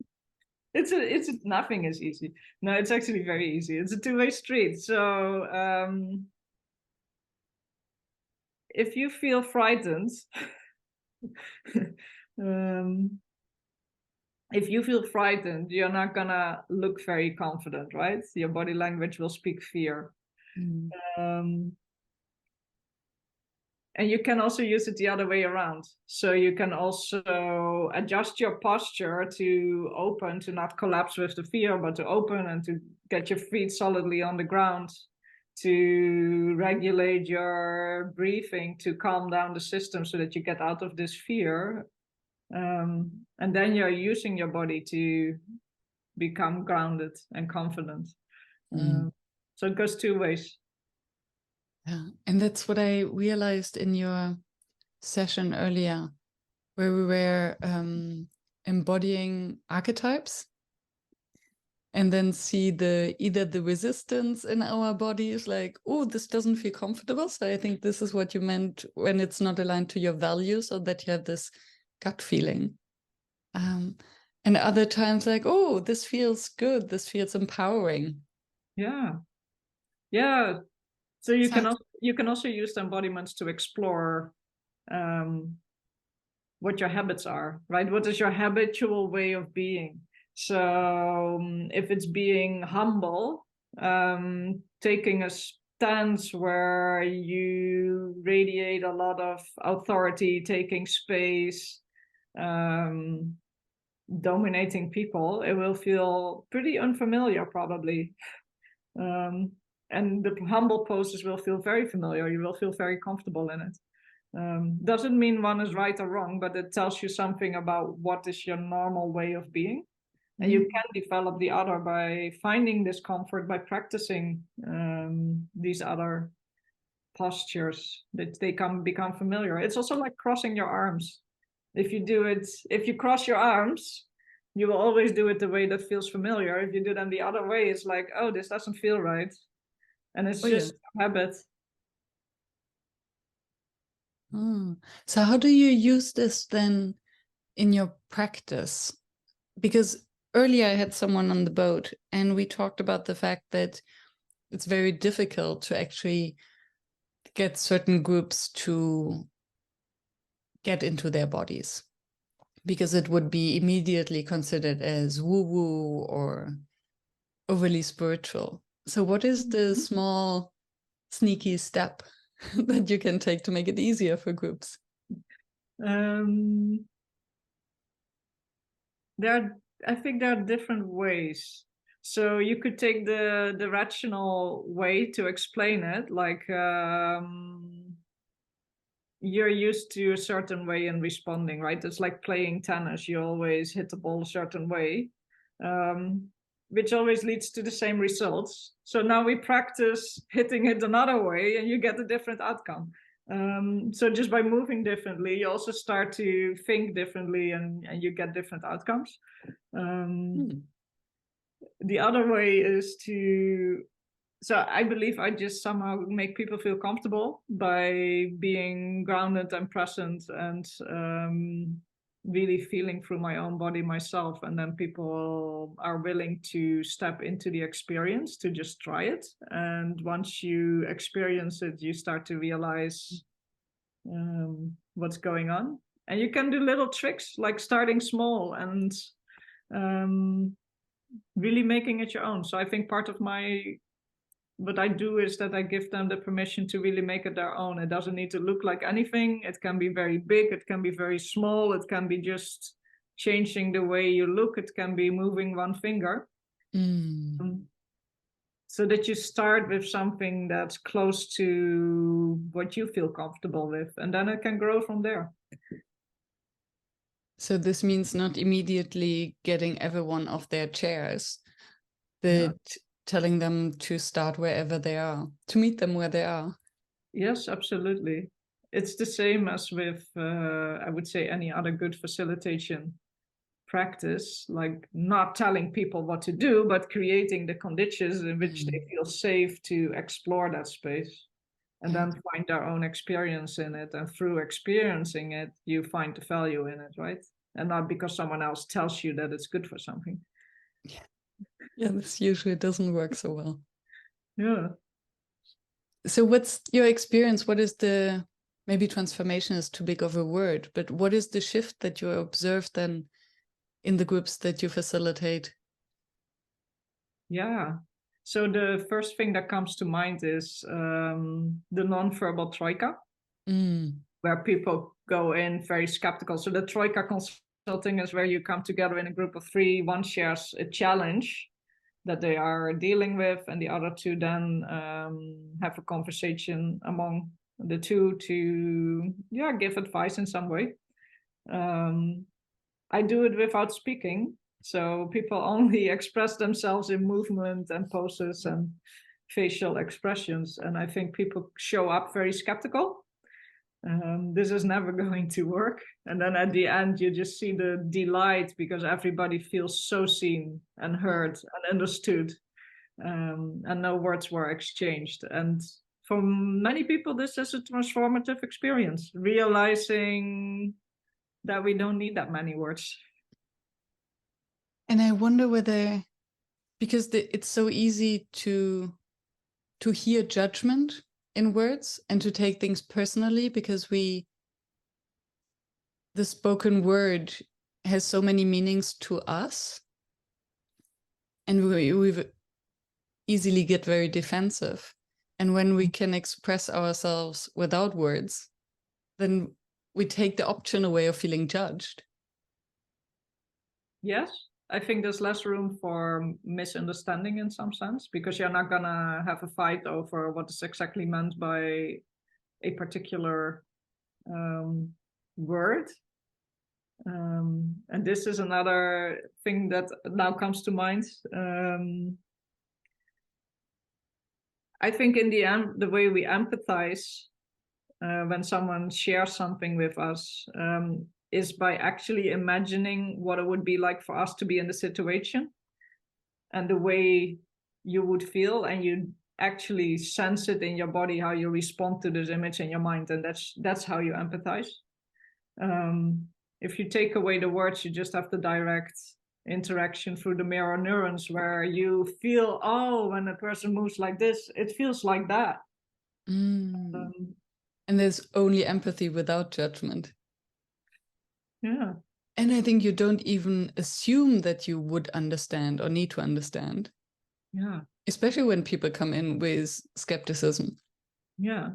It's nothing is easy. No, it's actually very easy. It's a two-way street. So if you feel frightened, if you feel frightened, you're not gonna look very confident, right? Your body language will speak fear. And you can also use it the other way around. So you can also adjust your posture to open, to not collapse with the fear, but to open and to get your feet solidly on the ground, to regulate your breathing, to calm down the system so that you get out of this fear. And then you're using your body to become grounded and confident. So it goes two ways. Yeah, and that's what I realized in your session earlier, where we were embodying archetypes, and then see either the resistance in our bodies, like, oh, this doesn't feel comfortable. So I think this is what you meant when it's not aligned to your values, or that you have this gut feeling. And other times, like, oh, this feels good. This feels empowering. Yeah. So you can also use the embodiments to explore what your habits are, right? What is your habitual way of being? So if it's being humble, taking a stance where you radiate a lot of authority, taking space, dominating people, it will feel pretty unfamiliar probably. And the humble poses will feel very familiar. You will feel very comfortable in it. Doesn't mean one is right or wrong, but it tells you something about what is your normal way of being. And you can develop the other by finding this comfort, by practicing these other postures, that they can become familiar. It's also like crossing your arms. If you cross your arms, you will always do it the way that feels familiar. If you do them the other way, it's like, oh, this doesn't feel right. And it's just a habit. So how do you use this then in your practice? Because earlier I had someone on the boat and we talked about the fact that it's very difficult to actually get certain groups to get into their bodies, because it would be immediately considered as woo-woo or overly spiritual. So what is the small sneaky step that you can take to make it easier for groups? I think there are different ways. So you could take the rational way to explain it, like you're used to a certain way in responding, right? It's like playing tennis. You always hit the ball a certain way, which always leads to the same results. So now we practice hitting it another way and you get a different outcome. So just by moving differently, you also start to think differently and you get different outcomes. The other way is so I believe I just somehow make people feel comfortable by being grounded and present and really feeling through my own body myself, and then people are willing to step into the experience to just try it. And once you experience it, you start to realize what's going on. And you can do little tricks like starting small and really making it your own. So I think part of what I do is that I give them the permission to really make it their own. It doesn't need to look like anything. It can be very big. It can be very small. It can be just changing the way you look. It can be moving one finger. So that you start with something that's close to what you feel comfortable with, and then it can grow from there. So this means not immediately getting everyone off their chairs, but telling them to start wherever they are, to meet them where they are. Yes, absolutely. It's the same as with, I would say, any other good facilitation practice, like not telling people what to do, but creating the conditions in which they feel safe to explore that space and then find their own experience in it. And through experiencing it, you find the value in it, right? And not because someone else tells you that it's good for something. Yeah, this usually doesn't work so well. Yeah. So what's your experience? What is the, maybe transformation is too big of a word, but what is the shift that you observe then in the groups that you facilitate? Yeah. So the first thing that comes to mind is the nonverbal troika, where people go in very skeptical. So the troika consulting is where you come together in a group of 3, one shares a challenge that they are dealing with, and the other 2 then have a conversation among the 2 to give advice in some way. I do it without speaking, so people only express themselves in movement and poses and facial expressions, and I think people show up very skeptical. This is never going to work. And then at the end, you just see the delight because everybody feels so seen and heard and understood, and no words were exchanged. And for many people, this is a transformative experience, realizing that we don't need that many words. And I wonder whether, because it's so easy to hear judgment in words and to take things personally, because the spoken word has so many meanings to us, and we easily get very defensive. And when we can express ourselves without words, then we take the option away of feeling judged. Yes, I think there's less room for misunderstanding in some sense, because you're not gonna have a fight over what is exactly meant by a particular word. And this is another thing that now comes to mind. I think in the end, the way we empathize when someone shares something with us is by actually imagining what it would be like for us to be in the situation and the way you would feel, and you actually sense it in your body, how you respond to this image in your mind, and that's how you empathize. If you take away the words, you just have the direct interaction through the mirror neurons, where you feel, oh, when a person moves like this, it feels like that. And there's only empathy without judgment. Yeah. And I think you don't even assume that you would understand or need to understand. Yeah. Especially when people come in with skepticism. Yeah.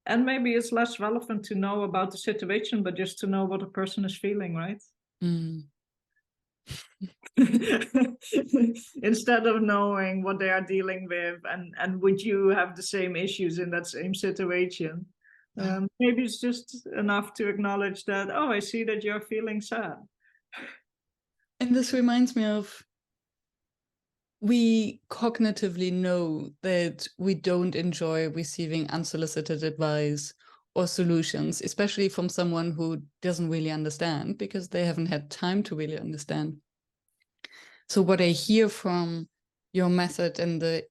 And maybe it's less relevant to know about the situation, but just to know what a person is feeling, right? Instead of knowing what they are dealing with, and would you have the same issues in that same situation. Maybe it's just enough to acknowledge that, oh, I see that you're feeling sad. And this reminds me of, we cognitively know that we don't enjoy receiving unsolicited advice or solutions, especially from someone who doesn't really understand, because they haven't had time to really understand. So what I hear from your method and the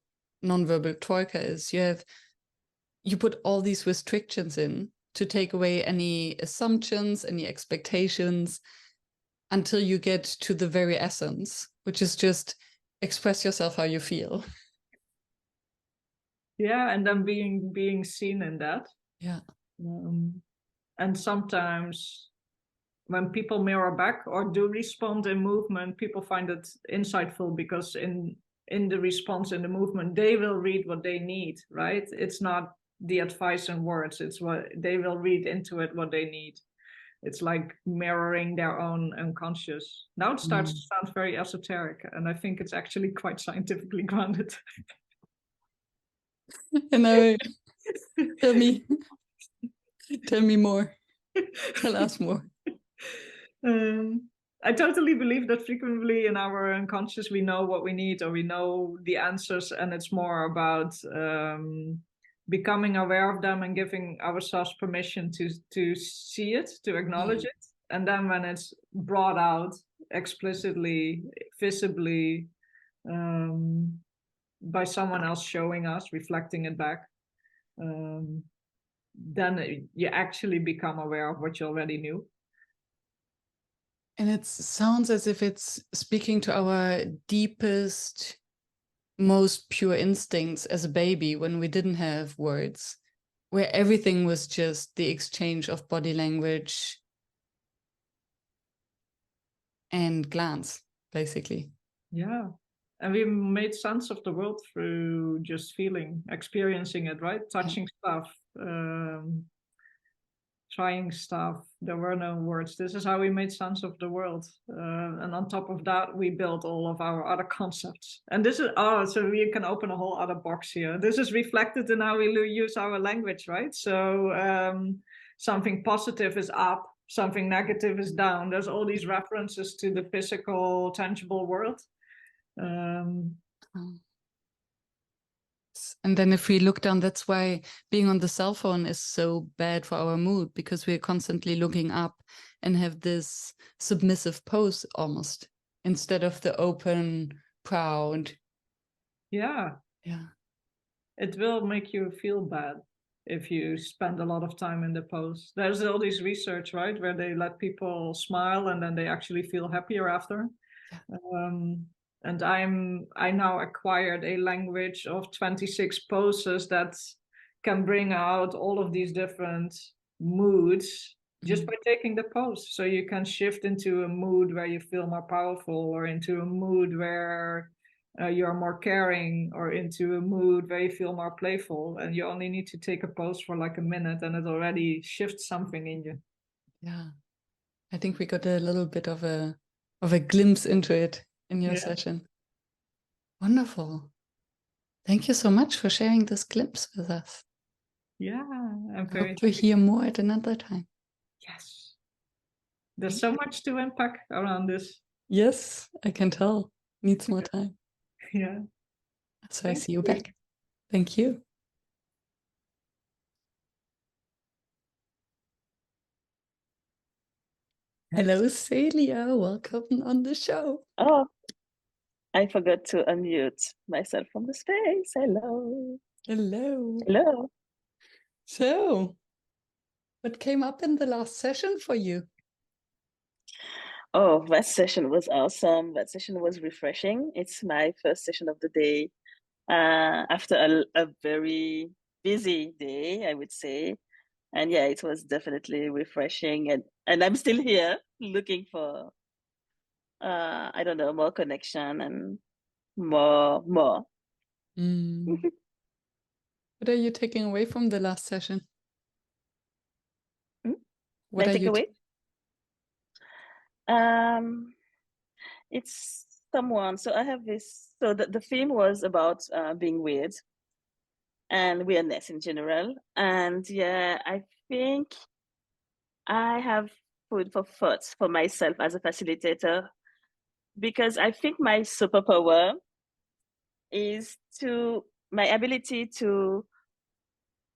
nonverbal troika is you put all these restrictions in to take away any assumptions, any expectations, until you get to the very essence, which is just express yourself how you feel. Yeah, and then being seen in that. Yeah. And sometimes when people mirror back or do respond in movement, people find it insightful, because in the response in the movement, they will read what they need, right? It's not the advice in words, it's what they will read into it, what they need. It's like mirroring their own unconscious. Now it starts to sound very esoteric, and I think it's actually quite scientifically grounded. And tell me more. Tell us more. I totally believe that frequently in our unconscious we know what we need, or we know the answers, and it's more about becoming aware of them and giving ourselves permission to see it, to acknowledge it, and then when it's brought out explicitly, visibly, by someone else showing us, reflecting it back, then you actually become aware of what you already knew. And it sounds as if it's speaking to our deepest, most pure instincts as a baby, when we didn't have words, where everything was just the exchange of body language and glance, basically. Yeah. And we made sense of the world through just feeling, experiencing it, right? Touching stuff, trying stuff. There were no words. This is how we made sense of the world. And on top of that, we built all of our other concepts. And this is, so we can open a whole other box here. This is reflected in how we use our language, right? So something positive is up, something negative is down. There's all these references to the physical, tangible world. And then if we look down, that's why being on the cell phone is so bad for our mood, because we're constantly looking up and have this submissive pose almost, instead of the open, proud. Yeah. It will make you feel bad if you spend a lot of time in the pose. There's all this research, right, where they let people smile and then they actually feel happier after. And I now acquired a language of 26 poses that can bring out all of these different moods just by taking the pose. So you can shift into a mood where you feel more powerful, or into a mood where you're more caring, or into a mood where you feel more playful. And you only need to take a pose for like a minute and it already shifts something in you. Yeah. I think we got a little bit of a glimpse into it in your session. Wonderful. Thank you so much for sharing this glimpse with us. Yeah, I'm I very hope to hear more at another time. Yes. There's so much to unpack around this. Yes, I can tell. Needs more time. Yeah. So I see you back. Thank you. Hello, Celia. Welcome on the show. Oh, I forgot to unmute myself from the space. Hello. Hello. Hello. So, what came up in the last session for you? Oh, that session was awesome. That session was refreshing. It's my first session of the day after a very busy day, I would say. And yeah, it was definitely refreshing. And I'm still here looking for, I don't know, more connection and more. What are you taking away from the last session? What My are you takeaway? It's someone. So I have this. So the theme was about being weird and weirdness in general. And yeah, I think I have food for thought for myself as a facilitator, because I think my superpower is my ability to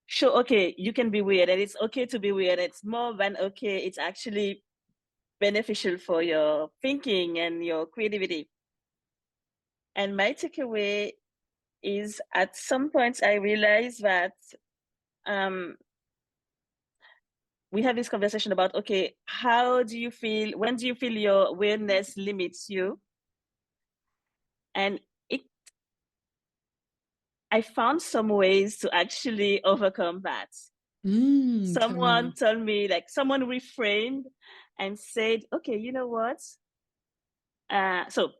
show, okay, you can be weird and it's okay to be weird. It's more than okay, it's actually beneficial for your thinking and your creativity. And my takeaway is, at some point I realized that we have this conversation about, okay, how do you feel, when do you feel your awareness limits you? And I found some ways to actually overcome that. Someone told me, like, someone reframed and said, okay, you know what? So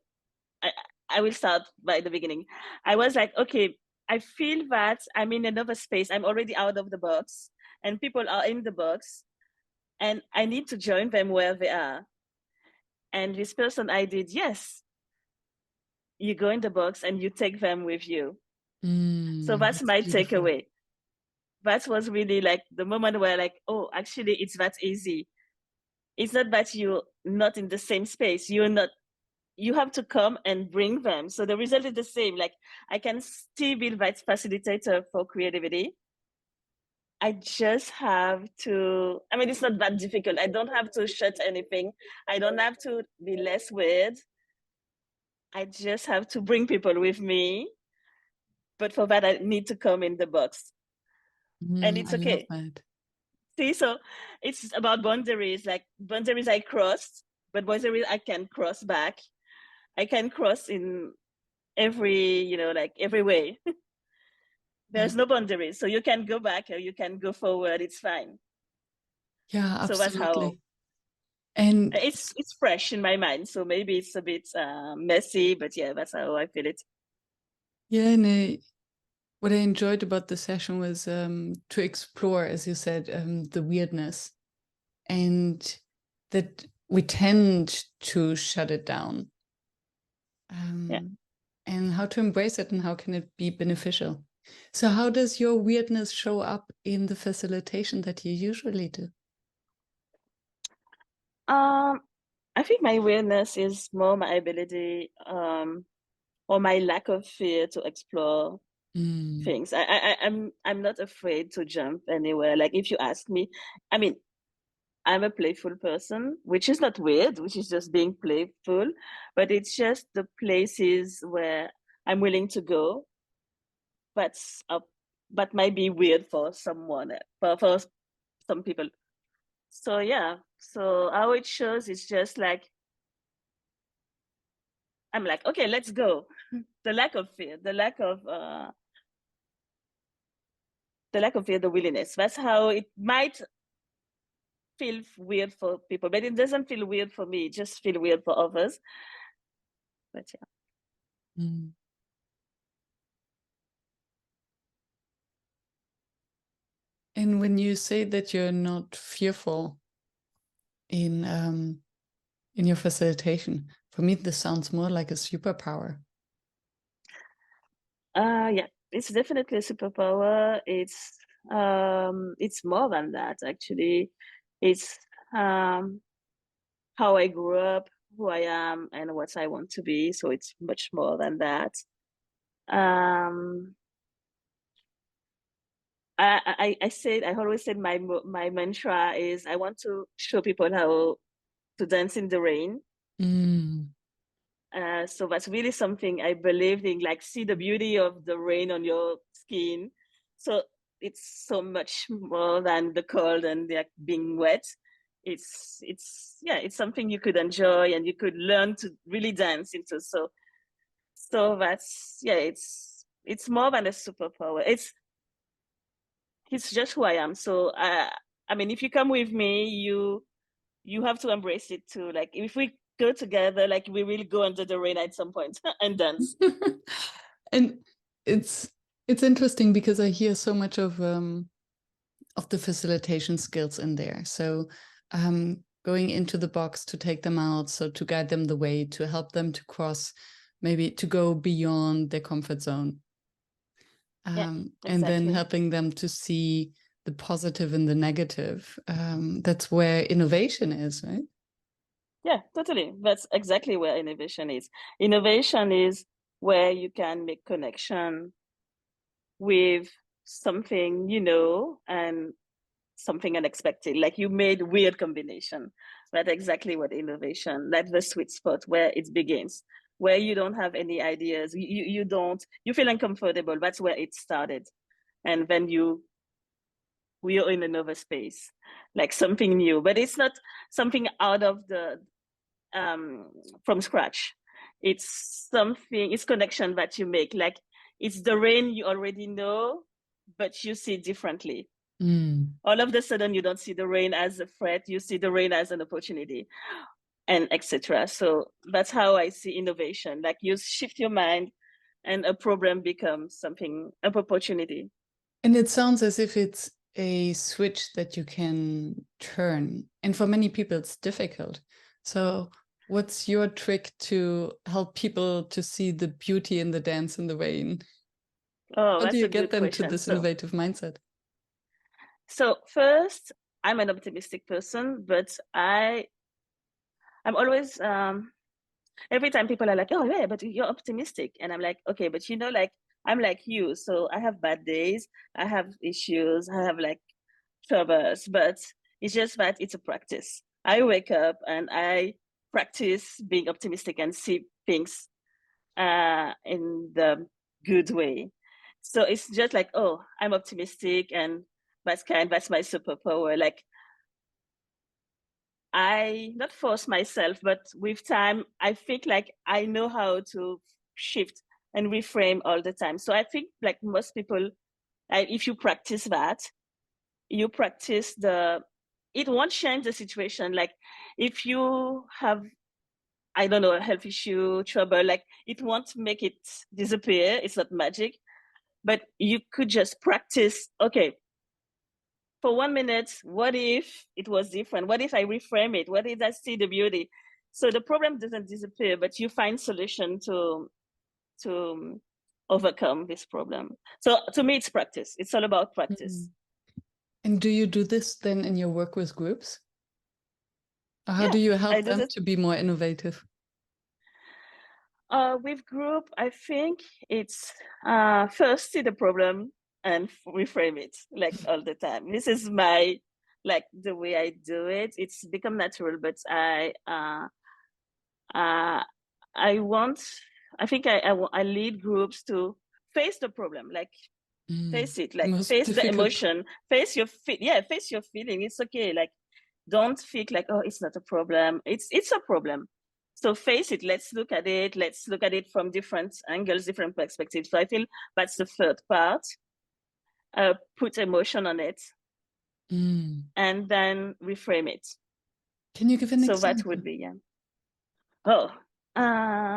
I will start by the beginning. I was like, okay, I feel that I'm in another space. I'm already out of the box and people are in the box and I need to join them where they are. And this person, I did, yes, you go in the box and you take them with you. So that's my takeaway. That was really like the moment where like, oh, actually it's that easy. It's not that you're not in the same space. You have to come and bring them. So the result is the same. Like I can still be that facilitator for creativity. I just have to, I mean, it's not that difficult. I don't have to shut anything. I don't have to be less weird. I just have to bring people with me. But for that, I need to come in the box. And it's okay. I love that. See, so it's about boundaries, like boundaries I crossed, but boundaries I can cross back. I can cross in every, you know, like every way. There's no boundaries. So you can go back or you can go forward. It's fine. Yeah, absolutely. So that's how, and it's fresh in my mind. So maybe it's a bit messy, but yeah, that's how I feel it. Yeah, and what I enjoyed about the session was to explore, as you said, the weirdness, and that we tend to shut it down. And how to embrace it and how can it be beneficial. So how does your weirdness show up in the facilitation that you usually do? I think my weirdness is more my ability or my lack of fear to explore things. I'm not afraid to jump anywhere. Like if you ask me, I mean, I'm a playful person, which is not weird, which is just being playful, but it's just the places where I'm willing to go. But might be weird for someone, for some people. So yeah, so how it shows is just like, I'm like, okay, let's go. The lack of fear, the lack of fear, the willingness. That's how it might feel weird for people, but it doesn't feel weird for me. It just feel weird for others. But yeah. And when you say that you're not fearful in your facilitation, for me this sounds more like a superpower. Yeah, it's definitely a superpower. It's more than that, actually. It's how I grew up, who I am, and what I want to be. So it's much more than that. I always said my mantra is I want to show people how to dance in the rain. So that's really something I believe in, like see the beauty of the rain on your skin. So it's so much more than the cold and like being wet. It's something you could enjoy and you could learn to really dance into. So that's, yeah, it's more than a superpower. It's just who I am. So I mean, if you come with me, you have to embrace it too. Like if we go together, like we will go under the rain at some point and dance. And it's interesting because I hear so much of the facilitation skills in there. So going into the box to take them out, so to guide them the way, to help them to cross, maybe to go beyond their comfort zone. Exactly. And then helping them to see the positive and the negative. That's where innovation is, right? Yeah, totally. That's exactly where innovation is. Innovation is where you can make connection with something, and something unexpected. Like you made weird combination. That's exactly what innovation, that's the sweet spot where it begins, where you don't have any ideas. You feel uncomfortable. That's where it started. And then you we are in another space, like something new, but it's not something out of the from scratch. It's something, it's connection that you make. Like it's the rain you already know, but you see it differently. All of a sudden, you don't see the rain as a threat, you see the rain as an opportunity, and etc. So that's how I see innovation. Like you shift your mind and a problem becomes something, an opportunity. And it sounds as if it's a switch that you can turn. And for many people, it's difficult. So what's your trick to help people to see the beauty in the dance in the rain? Oh, How do you a get good them question. to this innovative mindset? So first, I'm an optimistic person, but I'm always, every time people are like, oh yeah, but you're optimistic. And I'm like, okay, but you know, like, I'm like you. So I have bad days, I have issues, I have like troubles, but it's just that it's a practice. I wake up and I practice being optimistic and see things in the good way. So it's just like, oh, I'm optimistic and that's my superpower. Like I not force myself, but with time, I think like I know how to shift and reframe all the time. So I think like most people, if you practice that, you practice it won't change the situation. Like if you have, I don't know, a health issue, trouble, like it won't make it disappear. It's not magic, but you could just practice. Okay, for 1 minute, what if it was different? What if I reframe it? What if I see the beauty? So the problem doesn't disappear, but you find solution to overcome this problem. So to me, it's practice. It's all about practice. And do you do this then in your work with groups? Or how do you help them to be more innovative? With group, I think it's first see the problem and reframe it like all the time. This is my like the way I do it. It's become natural, but I think I lead groups to face the problem, like face it, like face the emotion, face your face your feeling. It's okay. Like don't think like, oh, it's not a problem. It's a problem. So face it. Let's look at it. Let's look at it from different angles, different perspectives. So I feel that's the third part. Put emotion on it, and then reframe it. Can you give an example? So that would be Oh, an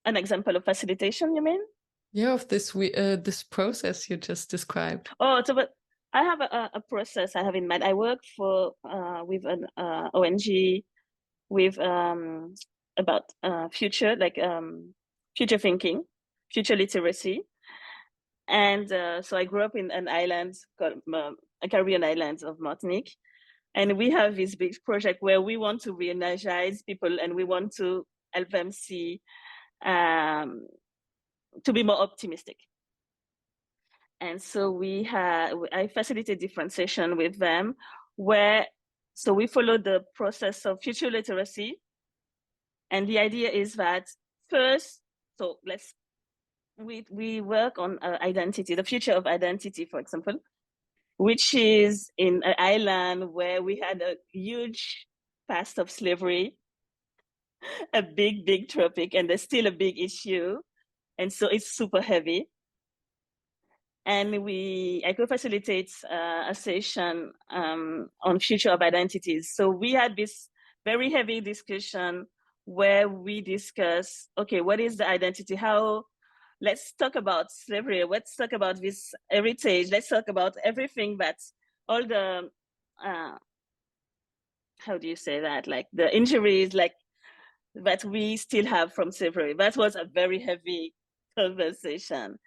example of facilitation, you mean? Yeah, of this process you just described. Oh, so but I have a process I have in mind. I work for with an ONG with about future, like future thinking, future literacy. And so I grew up in an island called a Caribbean island of Martinique. And we have this big project where we want to re-energize people and we want to help them see, to be more optimistic. And so I facilitate different sessions with them so we follow the process of future literacy. And the idea is that first, so we work on identity, the future of identity, for example, which is in an island where we had a huge past of slavery, a big topic, and there's still a big issue. And so it's super heavy. And I co-facilitate a session on future of identities. So we had this very heavy discussion where we discuss, okay, what is the identity? Let's talk about slavery. Let's talk about this heritage. Let's talk about everything that's all the, how do you say that? Like the injuries, like that we still have from slavery. That was a very heavy conversation.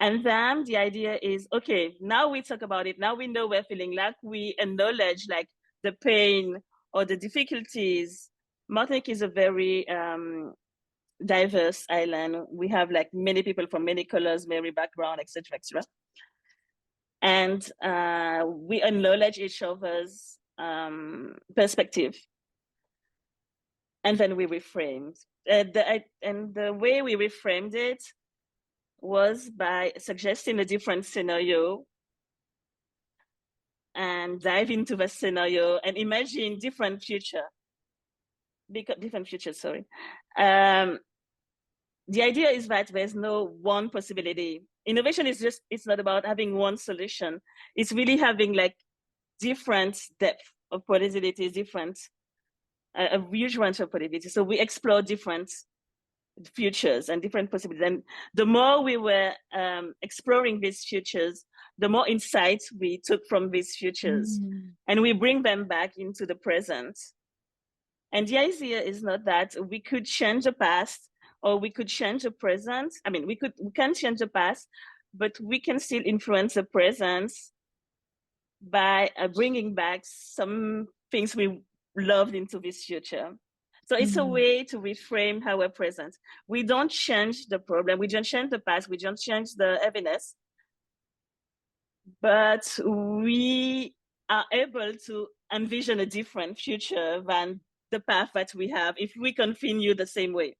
And then the idea is, okay, now we talk about it. Now we know we're feeling like we acknowledge like the pain or the difficulties. Martinique is a very diverse island. We have like many people from many colors, many background, etc., etc. And we acknowledge each other's perspective. And then we reframed. And the way we reframed it was by suggesting a different scenario and dive into the scenario and imagine different futures. The idea is that there's no one possibility. Innovation is just, it's not about having one solution. It's really having like different depth of possibilities, a huge range of possibilities. So we explore different futures and different possibilities. And the more we were exploring these futures, the more insights we took from these futures, and we bring them back into the present. And the idea is not that we could change the past or we could change the present. I mean, we can change the past, but we can still influence the present by bringing back some things we loved into this future. So it's a way to reframe our present. We don't change the problem. We don't change the past. We don't change the heaviness. But we are able to envision a different future than the path that we have if we continue the same way.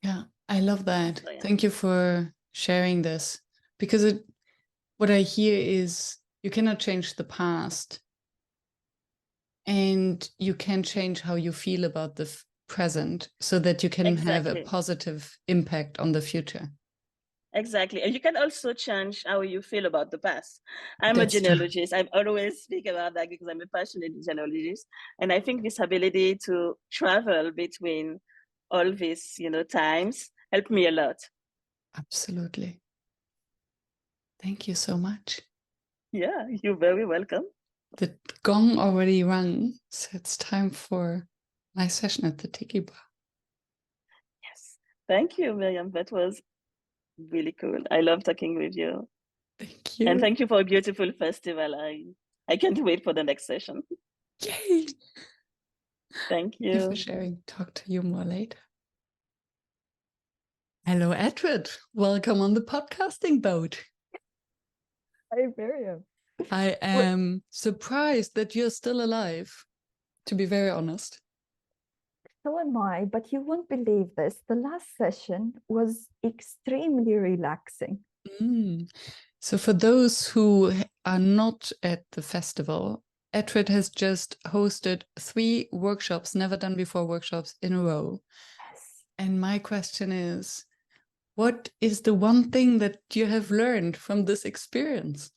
Yeah, I love that. So, yeah. Thank you for sharing this, because what I hear is you cannot change the past, and you can change how you feel about the present so that you can have a positive impact on the future. Exactly. And you can also change how you feel about the past. I'm a genealogist. I always speak about that because I'm a passionate genealogist. And I think this ability to travel between all these, times helped me a lot. Absolutely. Thank you so much. Yeah, you're very welcome. The gong already rang, so it's time for my session at the Tiki Bar. Yes. Thank you, Miriam. That was really cool. I love talking with you. Thank you. And thank you for a beautiful festival. I can't wait for the next session. Yay! Thank you. Thank you for sharing. Talk to you more later. Hello, Edward. Welcome on the podcasting boat. Hi, Miriam. I am surprised that you're still alive, to be very honest. So am I, but you won't believe this. The last session was extremely relaxing. So for those who are not at the festival, Edward has just hosted 3 workshops, never done before workshops in a row. Yes. And my question is, what is the one thing that you have learned from this experience?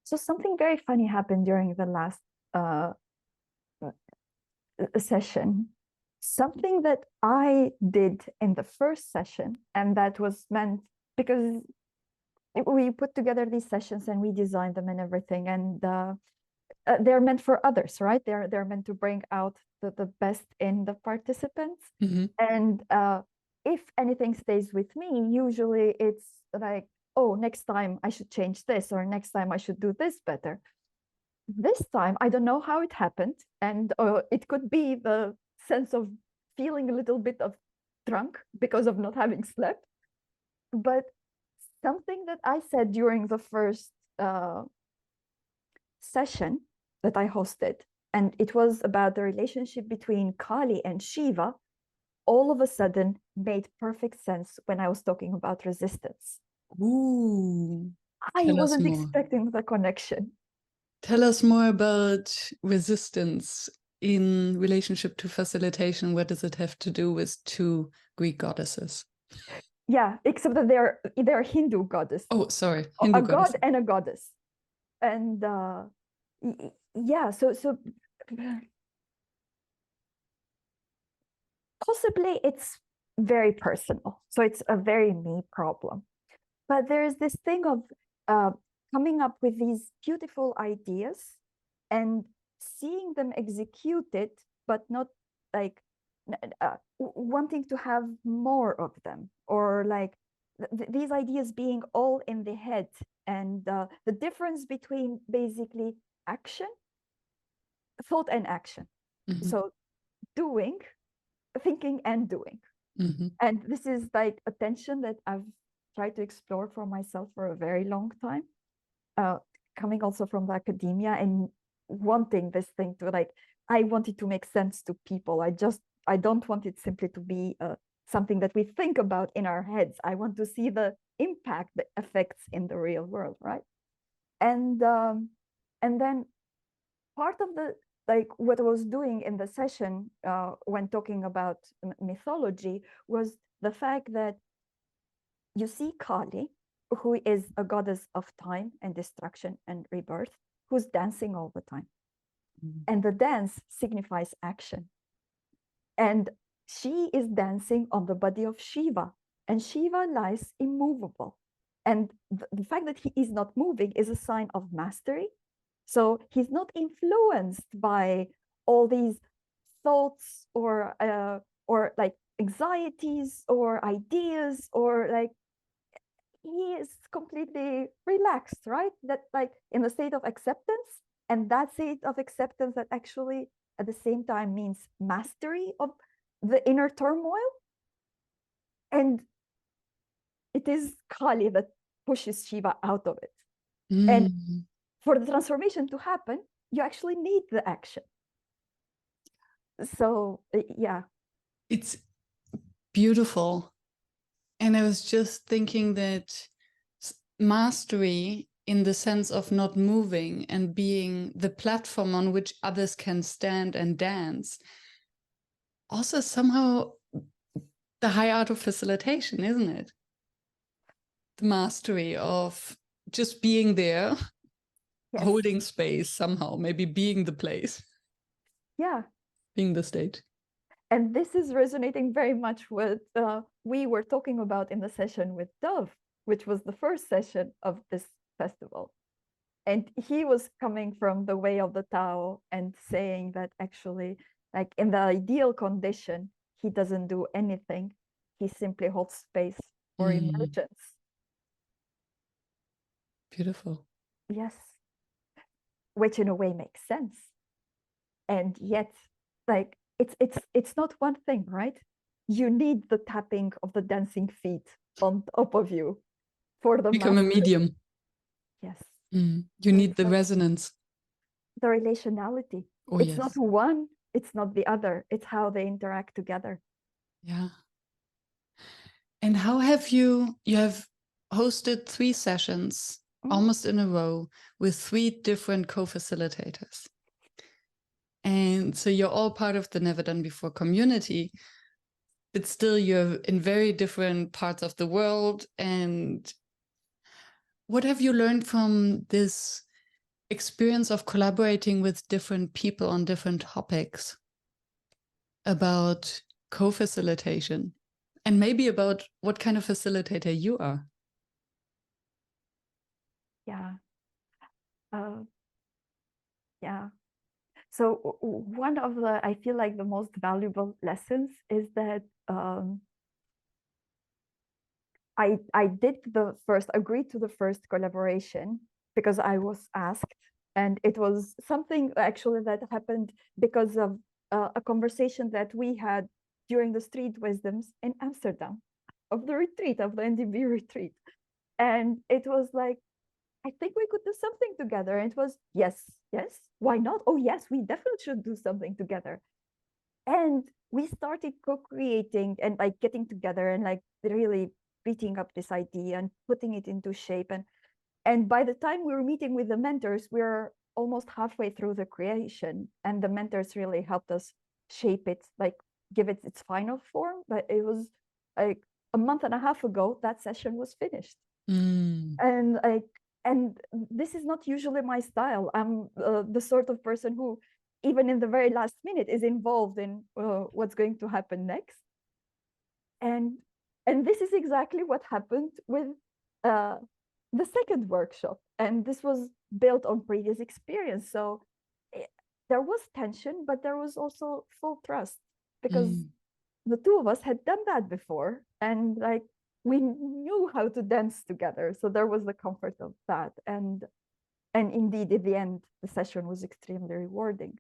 So something very funny happened during the last session. Something that I did in the first session, and that was meant because we put together these sessions and we designed them and everything, and they're meant for others, right? They're meant to bring out the best in the participants. And if anything stays with me, usually it's like, oh, next time I should change this, or next time I should do this better. This time, I don't know how it happened, and it could be the sense of feeling a little bit of drunk because of not having slept. But something that I said during the first session that I hosted, and it was about the relationship between Kali and Shiva, all of a sudden made perfect sense when I was talking about resistance. Ooh, I wasn't expecting the connection. Tell us more about resistance in relationship to facilitation. What does it have to do with 2 Greek goddesses? Yeah, except that they're Hindu goddess. Oh, sorry, Hindu goddess. God and a goddess. And yeah, so possibly it's very personal. So it's a very me problem. But there is this thing of coming up with these beautiful ideas and seeing them executed, but not like wanting to have more of them, or like these ideas being all in the head, and the difference between basically action, thought and action. So doing, thinking and doing. And this is like a tension that I've tried to explore for myself for a very long time, coming also from the academia and wanting this thing to, like, I wanted to make sense to people. I just I don't want it simply to be something that we think about in our heads. I want to see the impact, the effects in the real world, right? And then part of the, like what I was doing in the session when talking about mythology was the fact that you see Kali, who is a goddess of time and destruction and rebirth, who's dancing all the time. And the dance signifies action. And she is dancing on the body of Shiva, and Shiva lies immovable. And the fact that he is not moving is a sign of mastery. So he's not influenced by all these thoughts or like anxieties or ideas, or like he is completely relaxed, right? That like in a state of acceptance, and that state of acceptance that actually at the same time means mastery of the inner turmoil. And it is Kali that pushes Shiva out of it. And for the transformation to happen, you actually need the action. So yeah. It's beautiful. And I was just thinking that mastery in the sense of not moving and being the platform on which others can stand and dance, also somehow the high art of facilitation, isn't it? The mastery of just being there, yes, holding space somehow, maybe being the place. Yeah. Being the stage. And this is resonating very much with we were talking about in the session with Dove, which was the first session of this festival. And he was coming from the way of the Tao and saying that actually, like in the ideal condition, he doesn't do anything. He simply holds space for emergence. Beautiful. Yes. Which in a way makes sense. And yet, like, it's not one thing, right? You need the tapping of the dancing feet on top of you for the become master. A medium. Yes. You need the resonance. The relationality. Oh, it's yes. not one, it's not the other. It's how they interact together. Yeah. And how have you have hosted 3 sessions almost in a row with 3 different co-facilitators. And so you're all part of the Never Done Before community, but still you're in very different parts of the world. And what have you learned from this experience of collaborating with different people on different topics about co-facilitation, and maybe about what kind of facilitator you are? Yeah. Yeah. So one of the, I feel like the most valuable lessons is that I agreed to the first collaboration because I was asked, and it was something actually that happened because of a conversation that we had during the Street Wisdoms in Amsterdam, of the retreat, of the NDB retreat. And it was like, I think we could do something together. And it was, yes, why not? Oh, yes, we definitely should do something together. And we started co-creating and like getting together and like really beating up this idea and putting it into shape. And by the time we were meeting with the mentors, we were almost halfway through the creation. And the mentors really helped us shape it, like give it its final form. But it was like a month and a half ago, that session was finished. And this is not usually my style. I'm the sort of person who, even in the very last minute, is involved in what's going to happen next. And this is exactly what happened with the second workshop. And this was built on previous experience. So there was tension, but there was also full trust, because the two of us had done that before. And like, we knew how to dance together. So there was the comfort of that. And indeed, at the end, the session was extremely rewarding.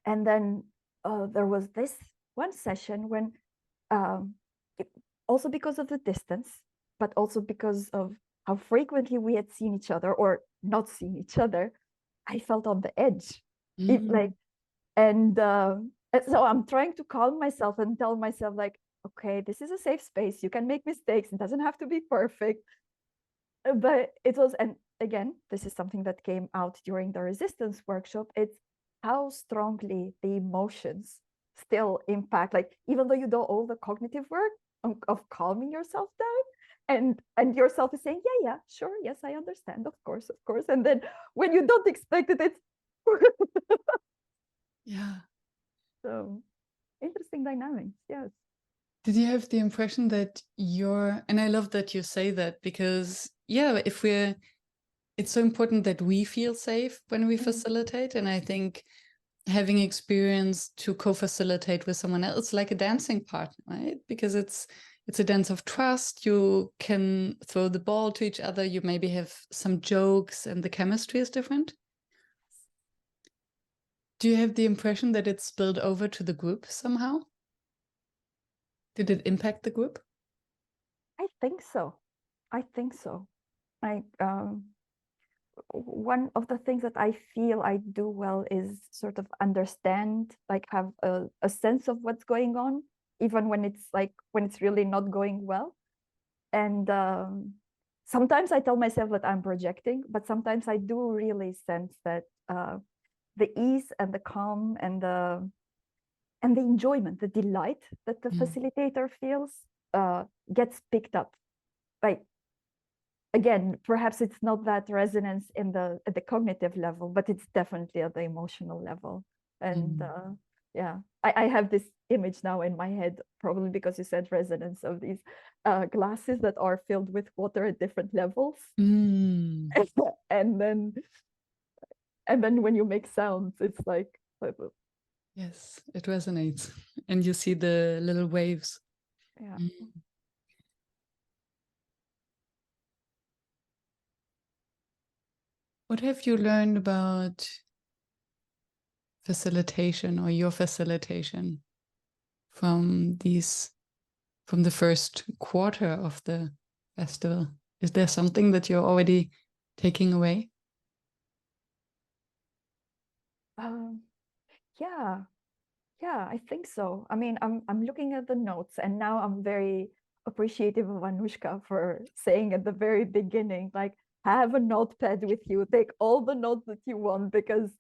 And then there was this one session when, also because of the distance, but also because of how frequently we had seen each other or not seen each other, I felt on the edge. And And so I'm trying to calm myself and tell myself like, okay, this is a safe space. You can make mistakes. It doesn't have to be perfect. But it was, and again, this is something that came out during the resistance workshop. It's how strongly the emotions still impact, like even though you do all the cognitive work of calming yourself down, and yourself is saying, yeah, sure, yes, I understand, of course. And then when you don't expect it, it's Yeah. so interesting dynamics. Yes. Did you have the impression that and I love that you say that, because yeah, it's so important that we feel safe when we facilitate. And I think having experience to co-facilitate with someone else, like a dancing partner, right? Because it's a dance of trust. You can throw the ball to each other. You maybe have some jokes and the chemistry is different. Do you have the impression that it spilled over to the group somehow? Did it impact the group? I think so. Like one of the things that I feel I do well is sort of understand, like have a sense of what's going on, even when it's really not going well. And sometimes I tell myself that I'm projecting, but sometimes I do really sense that the ease and the calm and the enjoyment, the delight that the facilitator feels gets picked up. Like, again, perhaps it's not that resonance at the cognitive level, but it's definitely at the emotional level. And yeah, I have this image now in my head, probably because you said resonance, of these glasses that are filled with water at different levels. and then when you make sounds, it's like yes, it resonates, and you see the little waves. Yeah. What have you learned about facilitation or your facilitation from the first quarter of the festival? Is there something that you're already taking away? Yeah, I think so. I mean, I'm looking at the notes, and now I'm very appreciative of Anushka for saying at the very beginning, like, have a notepad with you, take all the notes that you want, because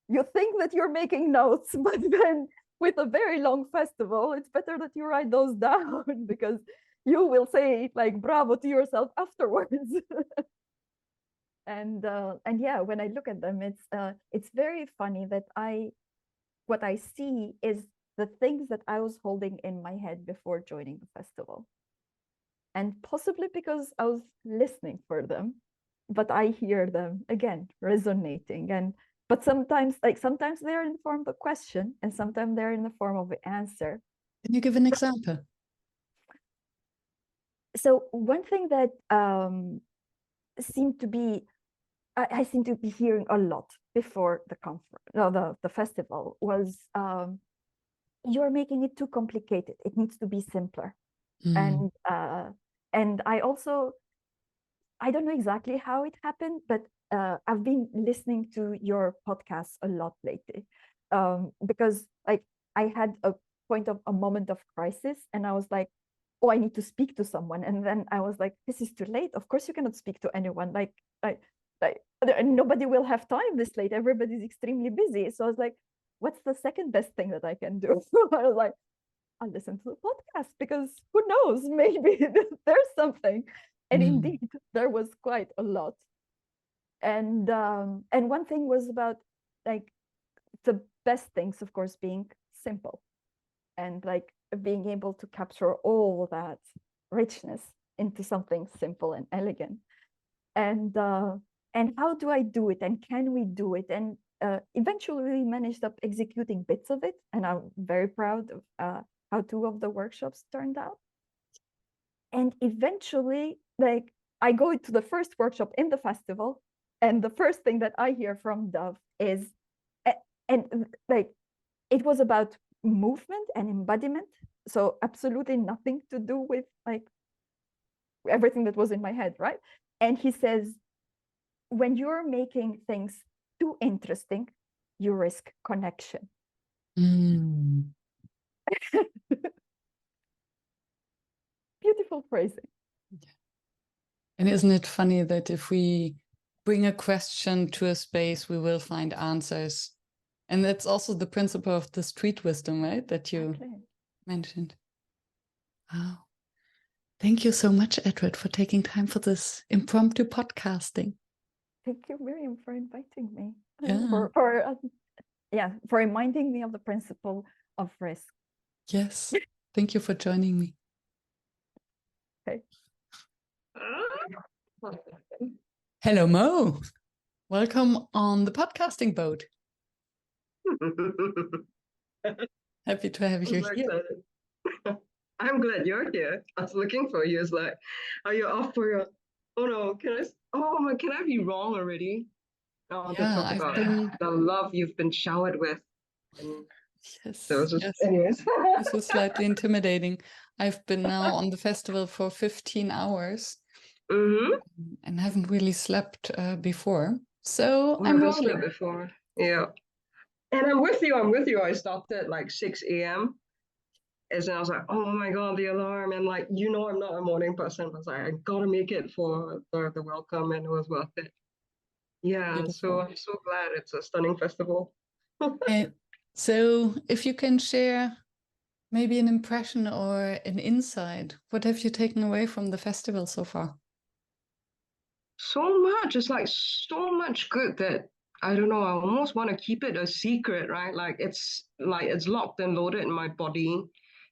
you think that you're making notes, but then with a very long festival, it's better that you write those down because you will say like bravo to yourself afterwards. And yeah, when I look at them, it's very funny that what I see is the things that I was holding in my head before joining the festival. And possibly because I was listening for them, but I hear them again resonating. But sometimes they're in the form of a question, and sometimes they're in the form of an answer. Can you give an example? So one thing that I seem to be hearing a lot before the conference, the festival, was you're making it too complicated. It needs to be simpler. And I don't know exactly how it happened, but I've been listening to your podcasts a lot lately, because like I had a moment of crisis, and I was like, oh, I need to speak to someone. And then I was like, this is too late. Of course you cannot speak to anyone. Like nobody will have time this late. Everybody's extremely busy. So I was like, what's the second best thing that I can do? I was like, I'll listen to the podcast, because who knows, maybe there's something. And indeed, there was quite a lot. And one thing was about like the best things, of course, being simple, and like being able to capture all that richness into something simple and elegant. And how do I do it? And can we do it? And eventually we managed up executing bits of it. And I'm very proud of how 2 of the workshops turned out. And eventually, like, I go to the first workshop in the festival, and the first thing that I hear from Dove is, and like, it was about movement and embodiment. So absolutely nothing to do with like everything that was in my head, right? And he says, when you're making things too interesting, you risk connection. Mm. Beautiful phrasing. And isn't it funny that if we bring a question to a space, we will find answers? And that's also the principle of the street wisdom, right? That you mentioned. Wow. Thank you so much, Edward, for taking time for this impromptu podcasting. Thank you, Miriam, for inviting me. Yeah. For reminding me of the principle of risk. Yes. Thank you for joining me. Okay. Hello, Mo. Welcome on the podcasting boat. Happy to have you here. I'm glad you're here. I was looking for you. It's like, are you off for your? Oh no, can I be wrong already? I want to talk about the love you've been showered with. And yes. So Yes. anyways. This was slightly intimidating. I've been now on the festival for 15 hours and haven't really slept before. So I'm never slept before. Yeah. And I'm with you. I stopped at like 6 a.m. And then I was like, oh my God, the alarm. And like, I'm not a morning person. I was like, I gotta make it for the welcome, and it was worth it. Yeah, Beautiful. so I'm so glad it's a stunning festival. And so if you can share maybe an impression or an insight, what have you taken away from the festival so far? So much. It's like so much good that I don't know. I almost want to keep it a secret, right? Like it's locked and loaded in my body.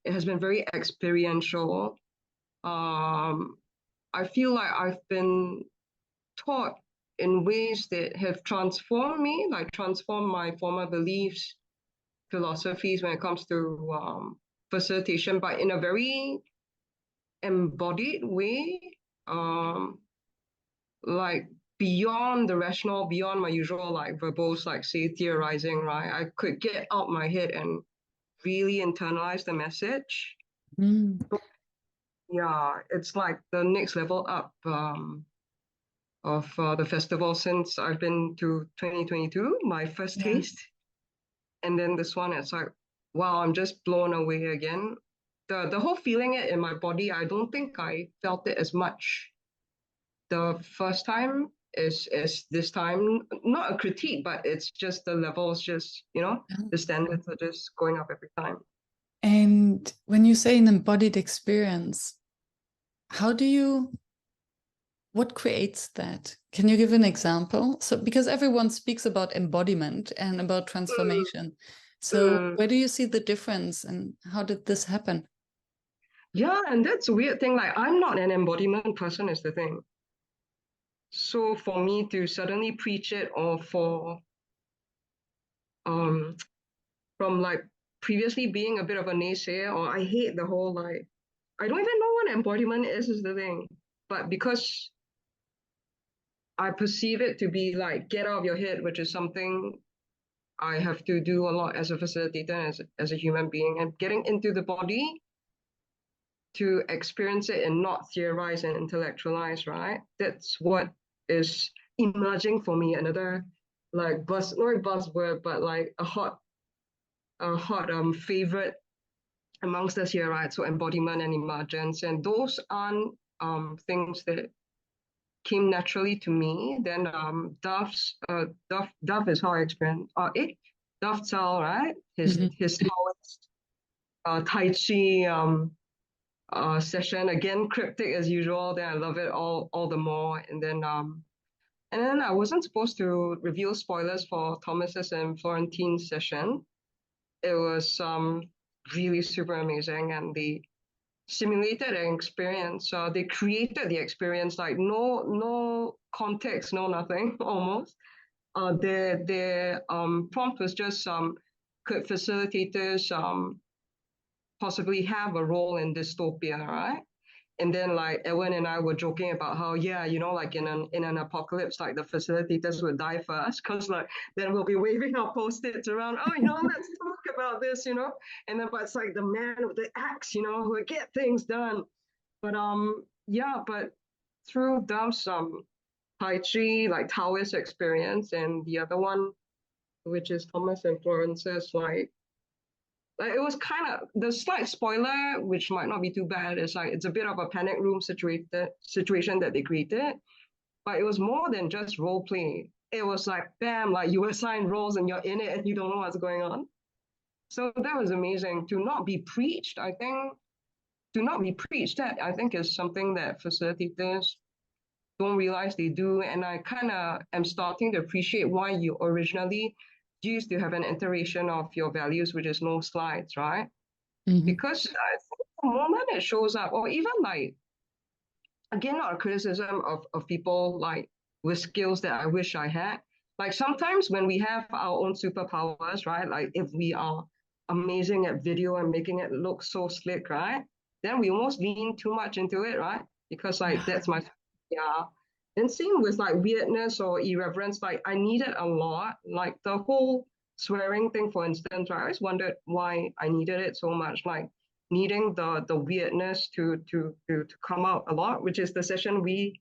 It has been very experiential. I feel like I've been taught in ways that have transformed me, like transformed my former beliefs, philosophies when it comes to facilitation, but in a very embodied way. Like beyond the rational, beyond my usual like verbose, like say theorizing, right? I could get out my head and really internalize the message. Yeah, it's like the next level up of the festival since I've been to 2022, my first taste. And then this one, it's like, wow, I'm just blown away again. The whole feeling it in my body, I don't think I felt it as much the first time is this time. Not a critique, but it's just the levels, just the standards are just going up every time. And when you say an embodied experience, what creates that? Can you give an example? So because everyone speaks about embodiment and about transformation, so where do you see the difference and how did this happen? Yeah, and that's a weird thing. Like I'm not an embodiment person is the thing. So for me to suddenly preach it, or from like previously being a bit of a naysayer, or I hate the whole like, I don't even know what embodiment is the thing. But because I perceive it to be like get out of your head, which is something I have to do a lot as a facilitator and as a human being, and getting into the body to experience it and not theorize and intellectualize, right? That's what is emerging for me. Another like not a buzzword, but like a hot favorite amongst us here, right? So embodiment and emergence, and those aren't things that came naturally to me. Then Dove is how I experience Dove Tsao, right? His Taoist Tai Chi session, again cryptic as usual. Then I love it all the more. And then I wasn't supposed to reveal spoilers for Thomas's and Florentine's session. It was really super amazing, and they simulated an experience. They created the experience, like no context, no nothing almost. Their prompt was just could facilitators possibly have a role in dystopia, right? And then like Ewan and I were joking about how, like in an apocalypse, like the facilitators would die first, because like then we'll be waving our post-its around, let's talk about this, and then but it's like the man with the axe, who would get things done. But but through Dump's Tai Chi, like Taoist experience, and the other one, which is Thomas and Florence's like Like, it was kind of the slight spoiler, which might not be too bad. Is like it's a bit of a panic room situation that they created, but it was more than just role play. It was like, bam, like you assign roles and you're in it and you don't know what's going on. So that was amazing. To not be preached, I think, that I think is something that facilitators don't realize they do. And I kind of am starting to appreciate why you originally used to have an iteration of your values, which is no slides, right? Mhm. Because I think the moment it shows up, or even like, again, not a criticism of people like with skills that I wish I had. Like sometimes when we have our own superpowers, right? Like if we are amazing at video and making it look so slick, right? Then we almost lean too much into it, right? Because like that's my, yeah. And same with like weirdness or irreverence, like I need it a lot. Like the whole swearing thing, for instance, right? I always wondered why I needed it so much. Like needing the weirdness to come out a lot, which is the session we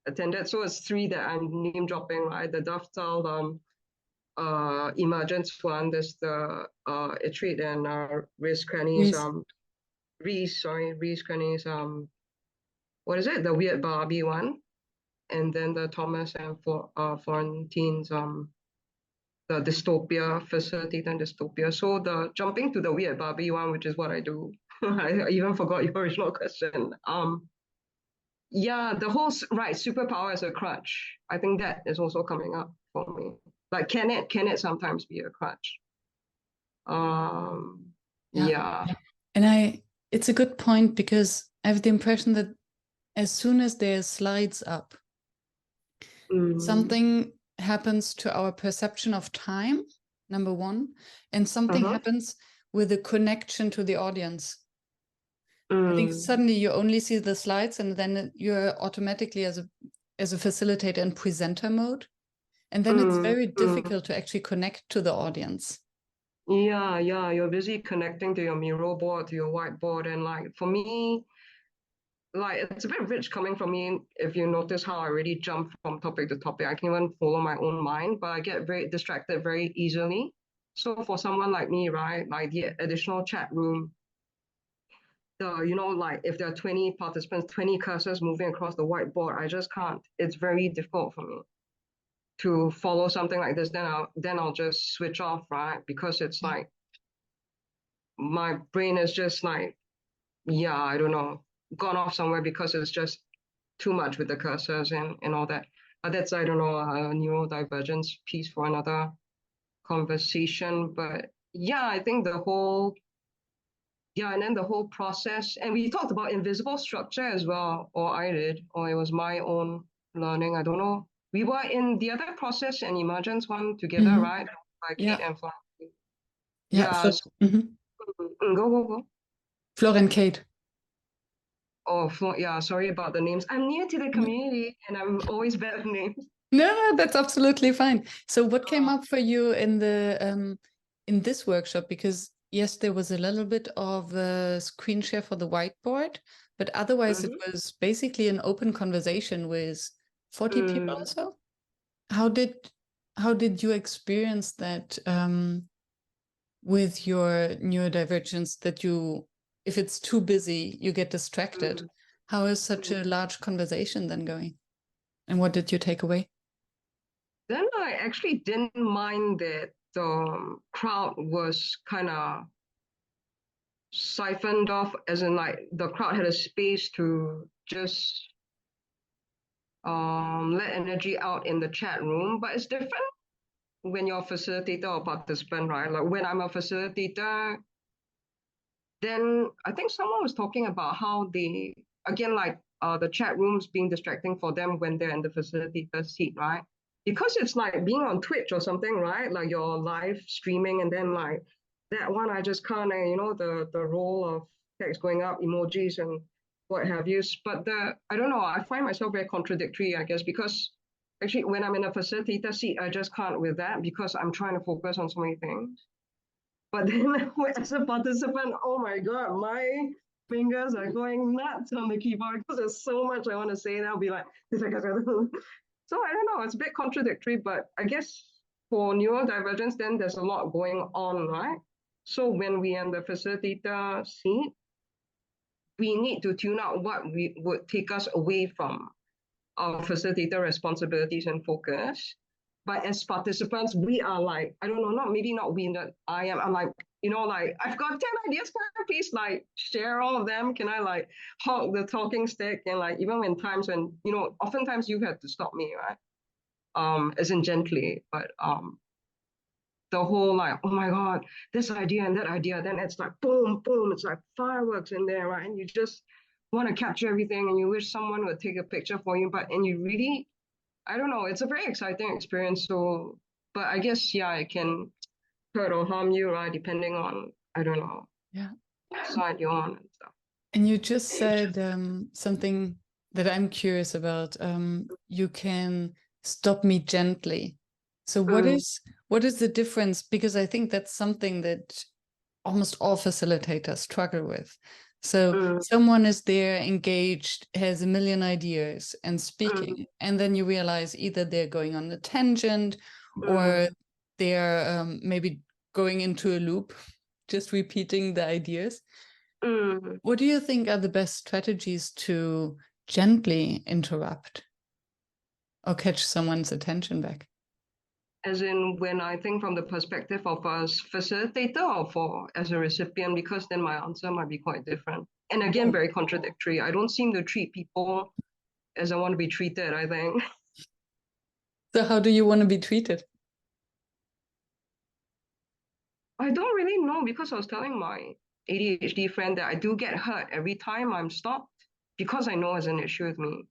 attended. So it's 3 that I'm name dropping, right? The dovetail, emergence one. There's the Itreat and Reese Cranny's Reese Cranny's what is it? The weird Barbie one, and then the Thomas and Florentine's the dystopia, facilitator and dystopia. So the jumping to the weird Barbie one, which is what I do. I even forgot your original question. Yeah, the whole right superpower as a crutch. I think that is also coming up for me. Like, can it sometimes be a crutch? Yeah. And it's a good point, because I have the impression that as soon as there's slides up, something happens to our perception of time, number one, and something happens with the connection to the audience. I think suddenly you only see the slides, and then you're automatically as a facilitator in presenter mode, and then it's very difficult to actually connect to the audience. Yeah, you're busy connecting to your mural board, to your whiteboard, and like for me, like it's a bit rich coming from me. If you notice how I really jump from topic to topic, I can even follow my own mind, but I get very distracted very easily. So for someone like me, right, like the additional chat room, like if there are 20 participants, 20 cursors moving across the whiteboard, I just can't. It's very difficult for me to follow something like this. Then I'll just switch off, right? Because it's like my brain is just like, yeah, I don't know, gone off somewhere because it's just too much with the cursors and all that. But that's, I don't know, a neurodivergence piece for another conversation. But yeah, I think and then the whole process. And we talked about invisible structure as well, or I did, or it was my own learning. I don't know. We were in the other process and emergence one together, right? By Kate and Flor. Go. Flor and Kate. Oh, yeah, sorry about the names. I'm new to the community and I'm always bad at names. No, that's absolutely fine. So what came up for you in the in this workshop? Because yes, there was a little bit of a screen share for the whiteboard, but otherwise it was basically an open conversation with 40 people or so. How did you experience that with your neurodivergence, that if it's too busy, you get distracted? How is such a large conversation then going? And what did you take away? Then I actually didn't mind that the crowd was kind of siphoned off, as in like the crowd had a space to just let energy out in the chat room. But it's different when you're a facilitator or participant, right? Like when I'm a facilitator, then I think someone was talking about how they, again, like the chat rooms being distracting for them when they're in the facilitator seat, right? Because it's like being on Twitch or something, right? Like you're live streaming, and then like that one, I just kind of, the role of text going up, emojis and what have you. But I don't know, I find myself very contradictory, I guess, because actually when I'm in a facilitator seat, I just can't with that because I'm trying to focus on so many things. But then as a participant, oh my God, my fingers are going nuts on the keyboard because there's so much I want to say, and I'll be like, so I don't know, it's a bit contradictory, but I guess for neurodivergence, then there's a lot going on, right? So when we are in the facilitator seat, we need to tune out what would take us away from our facilitator responsibilities and focus. But as participants, we are like, I don't know, not we, that I'm like, like, I've got 10 ideas, please, like, share all of them. Can I, like, hog the talking stick? And, like, even when times when, oftentimes you had to stop me, right? As in gently, but the whole, like, oh my God, this idea and that idea, then it's like, boom, boom, it's like fireworks in there, right? And you just want to capture everything and you wish someone would take a picture for you, and you really, I don't know, it's a very exciting experience. So, but I guess, yeah, it can hurt or harm you, right? Depending on, I don't know, Yeah. side you're on and stuff. And you just said something that I'm curious about. You can stop me gently. So what is the difference? Because I think that's something that almost all facilitators struggle with. So someone is there, engaged, has a million ideas and speaking, and then you realize either they're going on a tangent or they're maybe going into a loop, just repeating the ideas. What do you think are the best strategies to gently interrupt or catch someone's attention back? As in, when I think from the perspective of a facilitator or as a recipient, because then my answer might be quite different. And again, very contradictory. I don't seem to treat people as I want to be treated, I think. So how do you want to be treated? I don't really know, because I was telling my ADHD friend that I do get hurt every time I'm stopped because I know it's an issue with me.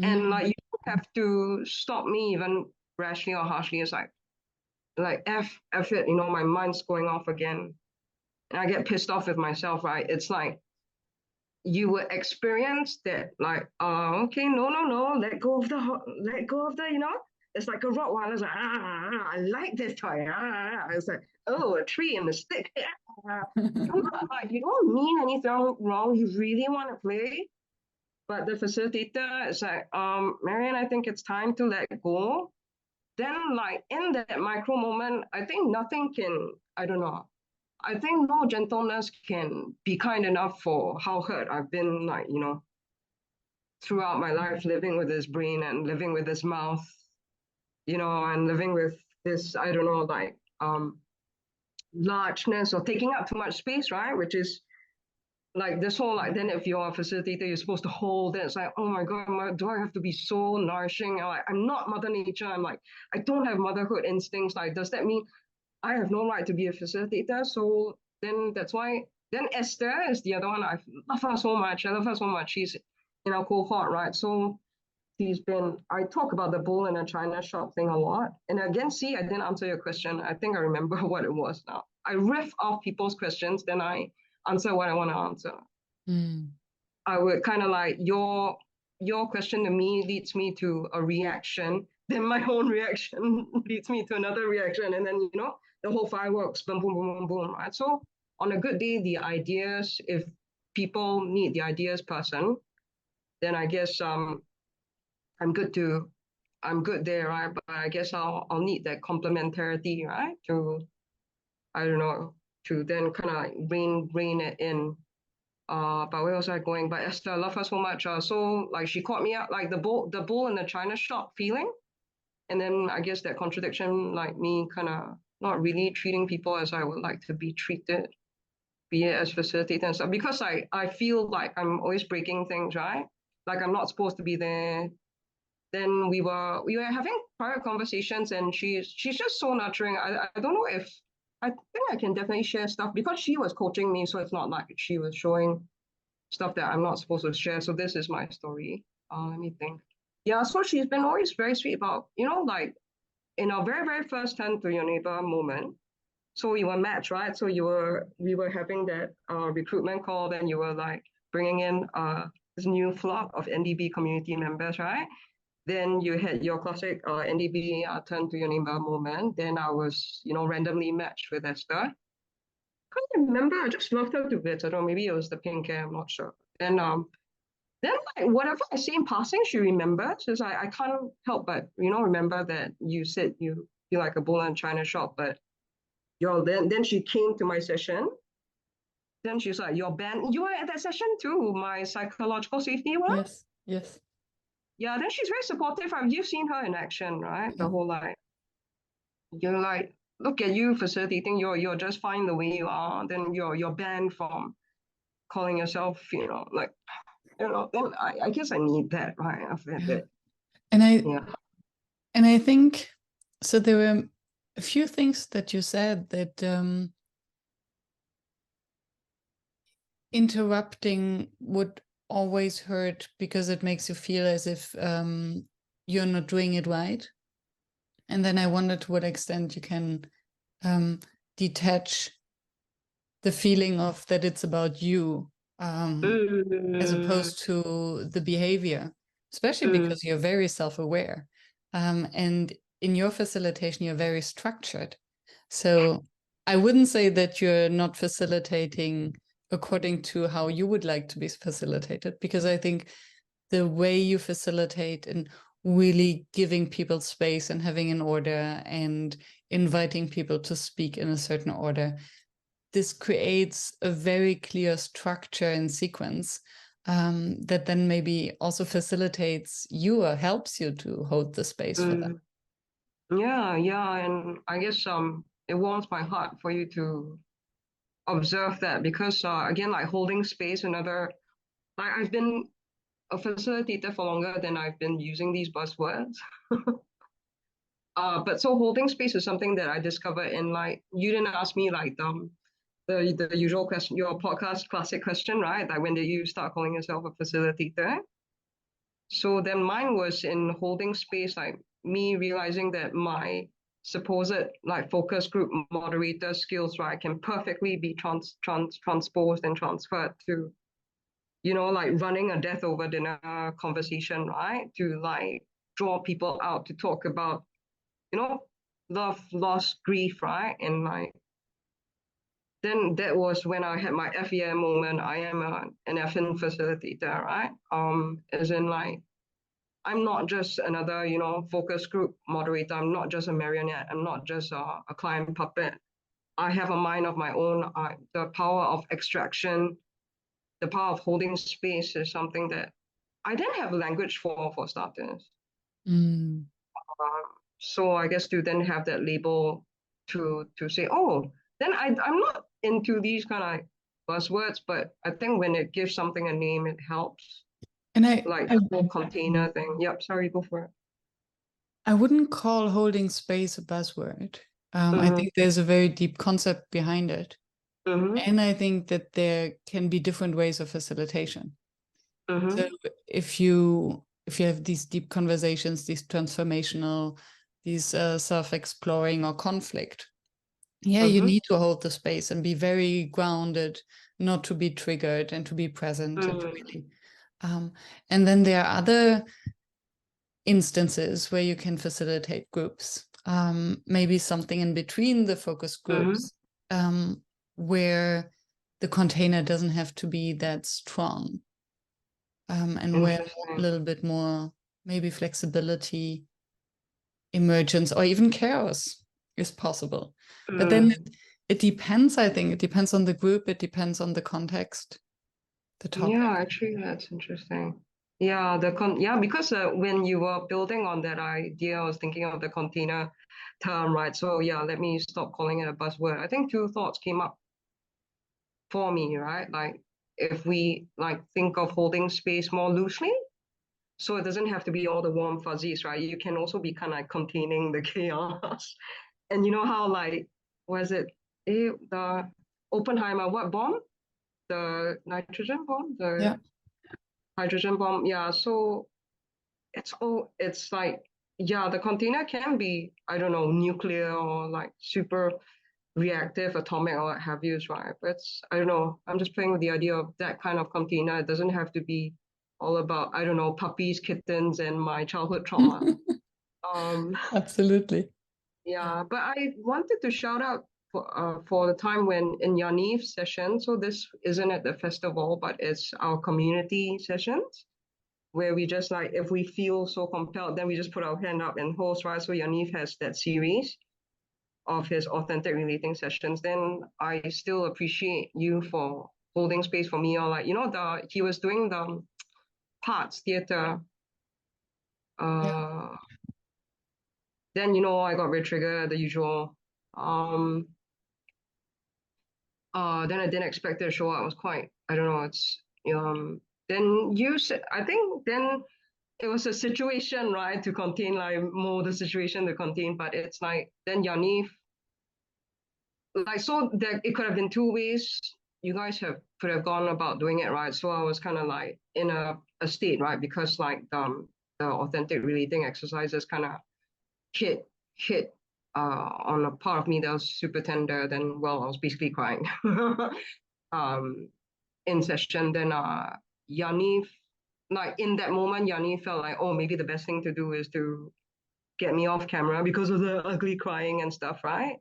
And like, you don't have to stop me even rashly or harshly. It's like F it, my mind's going off again. And I get pissed off with myself, right? It's like, you would experience that, like, okay, no, let go of the, it's like a Rottweiler. It's like, I like this toy. It's like, oh, a tree and a stick. You don't mean anything wrong. You really want to play. But the facilitator is like, Marian, I think it's time to let go. Then, like, in that micro moment, I think nothing can, I don't know. I think no gentleness can be kind enough for how hurt I've been, like, throughout my life, living with this brain and living with this mouth, and living with this, I don't know, like, largeness or taking up too much space, right? Which is like this whole, like, then if you're a facilitator, you're supposed to hold it. It's like, oh my God, do I have to be so nourishing? Like, I'm not Mother Nature. I'm like, I don't have motherhood instincts. Like, does that mean I have no right to be a facilitator? So then that's why, then Esther is the other one. I love her so much. She's in our cohort, right? So I talk about the bull in a China shop thing a lot. And again, see, I didn't answer your question. I think I remember what it was now. I riff off people's questions, then I answer what I want to answer. I would kind of like, your question to me leads me to a reaction. Then my own reaction leads me to another reaction. And then, the whole fireworks, boom, boom, boom, boom, boom, right? So on a good day, the ideas, if people need the ideas person, then I guess I'm good there, right? But I guess I'll need that complementarity, right? To, I don't know, to then kind of like rein it in. But where was I going? But Esther, I love her so much. So like, she caught me out, like the bull in the China shop feeling. And then I guess that contradiction, like me kind of not really treating people as I would like to be treated, be it as facilitator and stuff, because I feel like I'm always breaking things, right? Like I'm not supposed to be there. Then we were having private conversations, and she's just so nurturing. I don't know if, I think I can definitely share stuff because she was coaching me, so it's not like she was showing stuff that I'm not supposed to share. So this is my story. Let me think. Yeah, so she's been always very sweet about, like in our very, very first Tend to Your Neighbor moment. So you were matched, right? So we were having that recruitment call, then you were like bringing in this new flock of NDB community members, right? Then you had your classic NDB Turn to Your Neighbor moment. Then I was, randomly matched with Esther. Can't remember. I just loved her to bits. I don't know. Maybe it was the pink hair. I'm not sure. Then like whatever I say in passing, she remembers. It's like I can't help but remember that you said you feel like a bull in a China shop, but then she came to my session. Then she's like, your band, you were at that session too, my psychological safety one? Yes, yes. Yeah, then she's very supportive. You've seen her in action, right? Yeah. The whole you're like, look at you facilitating, you're just fine the way you are. Then you're banned from calling yourself, then I guess I need that, right? I feel that. And I think, so there were a few things that you said that interrupting would always hurt because it makes you feel as if you're not doing it right. And then I wonder to what extent you can detach the feeling of that it's about you as opposed to the behavior, especially because you're very self-aware. And in your facilitation, you're very structured. So I wouldn't say that you're not facilitating according to how you would like to be facilitated, because I think the way you facilitate and really giving people space and having an order and inviting people to speak in a certain order, this creates a very clear structure and sequence that then maybe also facilitates you or helps you to hold the space for them. Yeah, and I guess it warms my heart for you to observe that, because again, like holding space, I've been a facilitator for longer than I've been using these buzzwords. But so holding space is something that I discovered in, like, you didn't ask me like the usual question, your podcast classic question, right? Like, when did you start calling yourself a facilitator? So then mine was in holding space, like me realizing that my supposed like focus group moderator skills, right, can perfectly be transposed and transferred to, like running a death over dinner conversation, right? To like draw people out to talk about, love, loss, grief, right? And like, then that was when I had my FEM moment. I am an FN facilitator, right? As in like, I'm not just another, focus group moderator. I'm not just a marionette. I'm not just a client puppet. I have a mind of my own. The power of extraction, the power of holding space is something that I didn't have language for starters. So I guess to then have that label to say, oh, then I'm not into these kind of buzzwords, but I think when it gives something a name, it helps. And like the whole container thing. Yep, sorry, go for it. I wouldn't call holding space a buzzword. I think there's a very deep concept behind it. And I think that there can be different ways of facilitation. So if you have these deep conversations, these transformational, these self-exploring or conflict, you need to hold the space and be very grounded, not to be triggered, and to be present and to really. And then there are other instances where you can facilitate groups, maybe something in between the focus groups, where the container doesn't have to be that strong, and where a little bit more maybe flexibility, emergence, or even chaos is possible. But then it depends, I think. It depends on the group. It depends on the context. Yeah, actually, that's interesting. Yeah, because when you were building on that idea, I was thinking of the container term, right? So yeah, let me stop calling it a buzzword. I think two thoughts came up for me, right? Like, if we like think of holding space more loosely, so it doesn't have to be all the warm fuzzies, right? You can also be kind of like containing the chaos. And you know how, like, was it the Oppenheimer, what bomb? The nitrogen bomb, the hydrogen bomb. Yeah, so it's like, yeah, the container can be, I don't know, nuclear or like super reactive, atomic, or what have you, right? But I don't know, I'm just playing with the idea of that kind of container. It doesn't have to be all about, I don't know, puppies, kittens, and my childhood trauma. Absolutely. Yeah, but I wanted to shout out for the time when in Yaniv's session, so this isn't at the festival, but it's our community sessions, where we just like, if we feel so compelled, then we just put our hand up and host, right? So Yaniv has that series of his authentic relating sessions, then I still appreciate you for holding space for me. Or like, you know, he was doing the parts theater. Then, you know, I got very triggered, the usual. Then I didn't expect it to show up. I was quite, I don't know, then you said, I think then it was a situation, right, to contain, like more the situation to contain, but it's like, then Yaniv, like, so that it could have been two ways you guys could have gone about doing it, right? So I was kind of like in a state, right? Because like the authentic relating exercises kind of hit on a part of me that was super tender. Then, well, I was basically crying in session. Then Yaniv, like in that moment, Yaniv felt like, oh, maybe the best thing to do is to get me off camera because of the ugly crying and stuff, right?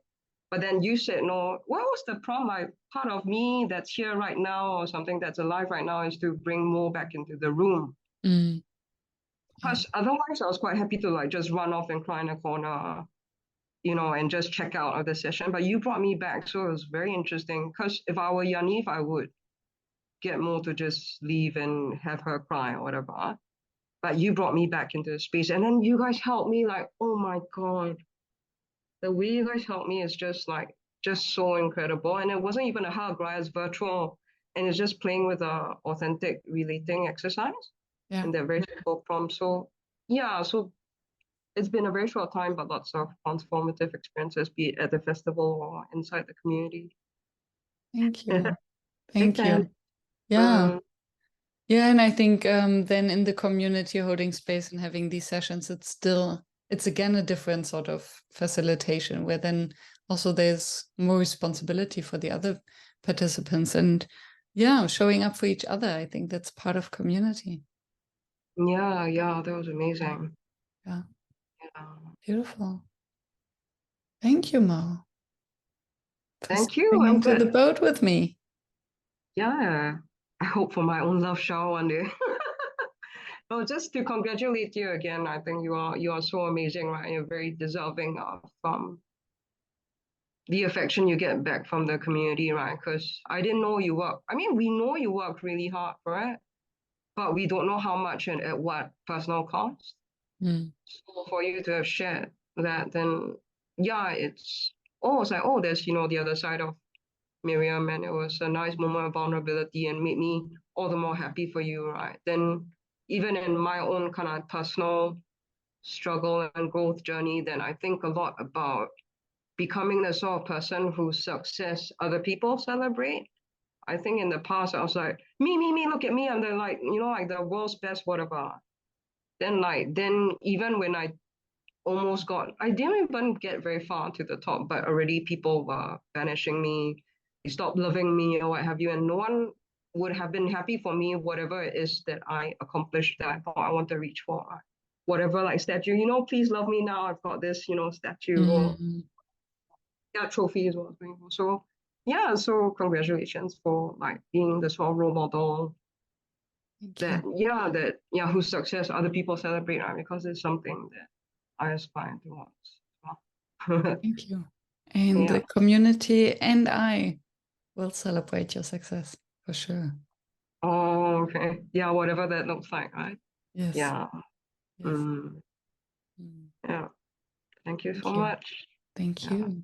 But then you said, no, what was the problem? Like part of me that's here right now or something that's alive right now is to bring more back into the room. Because otherwise I was quite happy to like just run off and cry in a corner, you know, and just check out of the session. But you brought me back. So it was very interesting because if I were Yaniv, I would get more to just leave and have her cry or whatever. But you brought me back into the space. And then you guys helped me like, oh my God. The way you guys helped me is just so incredible. And it wasn't even a hug, right? It's virtual. And it's just playing with a authentic relating exercise. Yeah. And they're very simple prompts. So yeah, so it's been a very short time, but lots of transformative experiences, be it at the festival or inside the community. Thank you. Thank you. Yeah. And I think then in the community holding space and having these sessions, it's again a different sort of facilitation where then also there's more responsibility for the other participants and showing up for each other. I think that's part of community. Yeah, that was amazing. Yeah. Beautiful. Thank you, Mo. Thank you. I'm into the boat with me. Yeah. I hope for my own love shower one day. Well, just to congratulate you again, I think you are so amazing, right? You're very deserving of the affection you get back from the community, right? Because I didn't know you work. I mean, we know you worked really hard for it, but we don't know how much and at what personal cost. So for you to have shared that, then it's like, oh, there's, you know, the other side of Miriam, and it was a nice moment of vulnerability and made me all the more happy for you, right? Then even in my own kind of personal struggle and growth journey, then I think a lot about becoming the sort of person whose success other people celebrate. I think in the past I was like, me, look at me, I'm the like, you know, like the world's best whatever. Then even when I I didn't even get very far to the top, but already people were banishing me, they stopped loving me or what have you, and no one would have been happy for me, whatever it is that I accomplished that I thought I want to reach for. Whatever, like statue, you know, please love me now, I've got this, you know, statue or trophy is what I was going for. So yeah, so congratulations for like being the sort of role model whose success other people celebrate, right? Because it's something that I aspire towards. Thank you. And the community and I will celebrate your success for sure. Oh, okay. Yeah, whatever that looks like, right? Yes. Yeah. Yes. Yeah. Thank you so much. Thank you.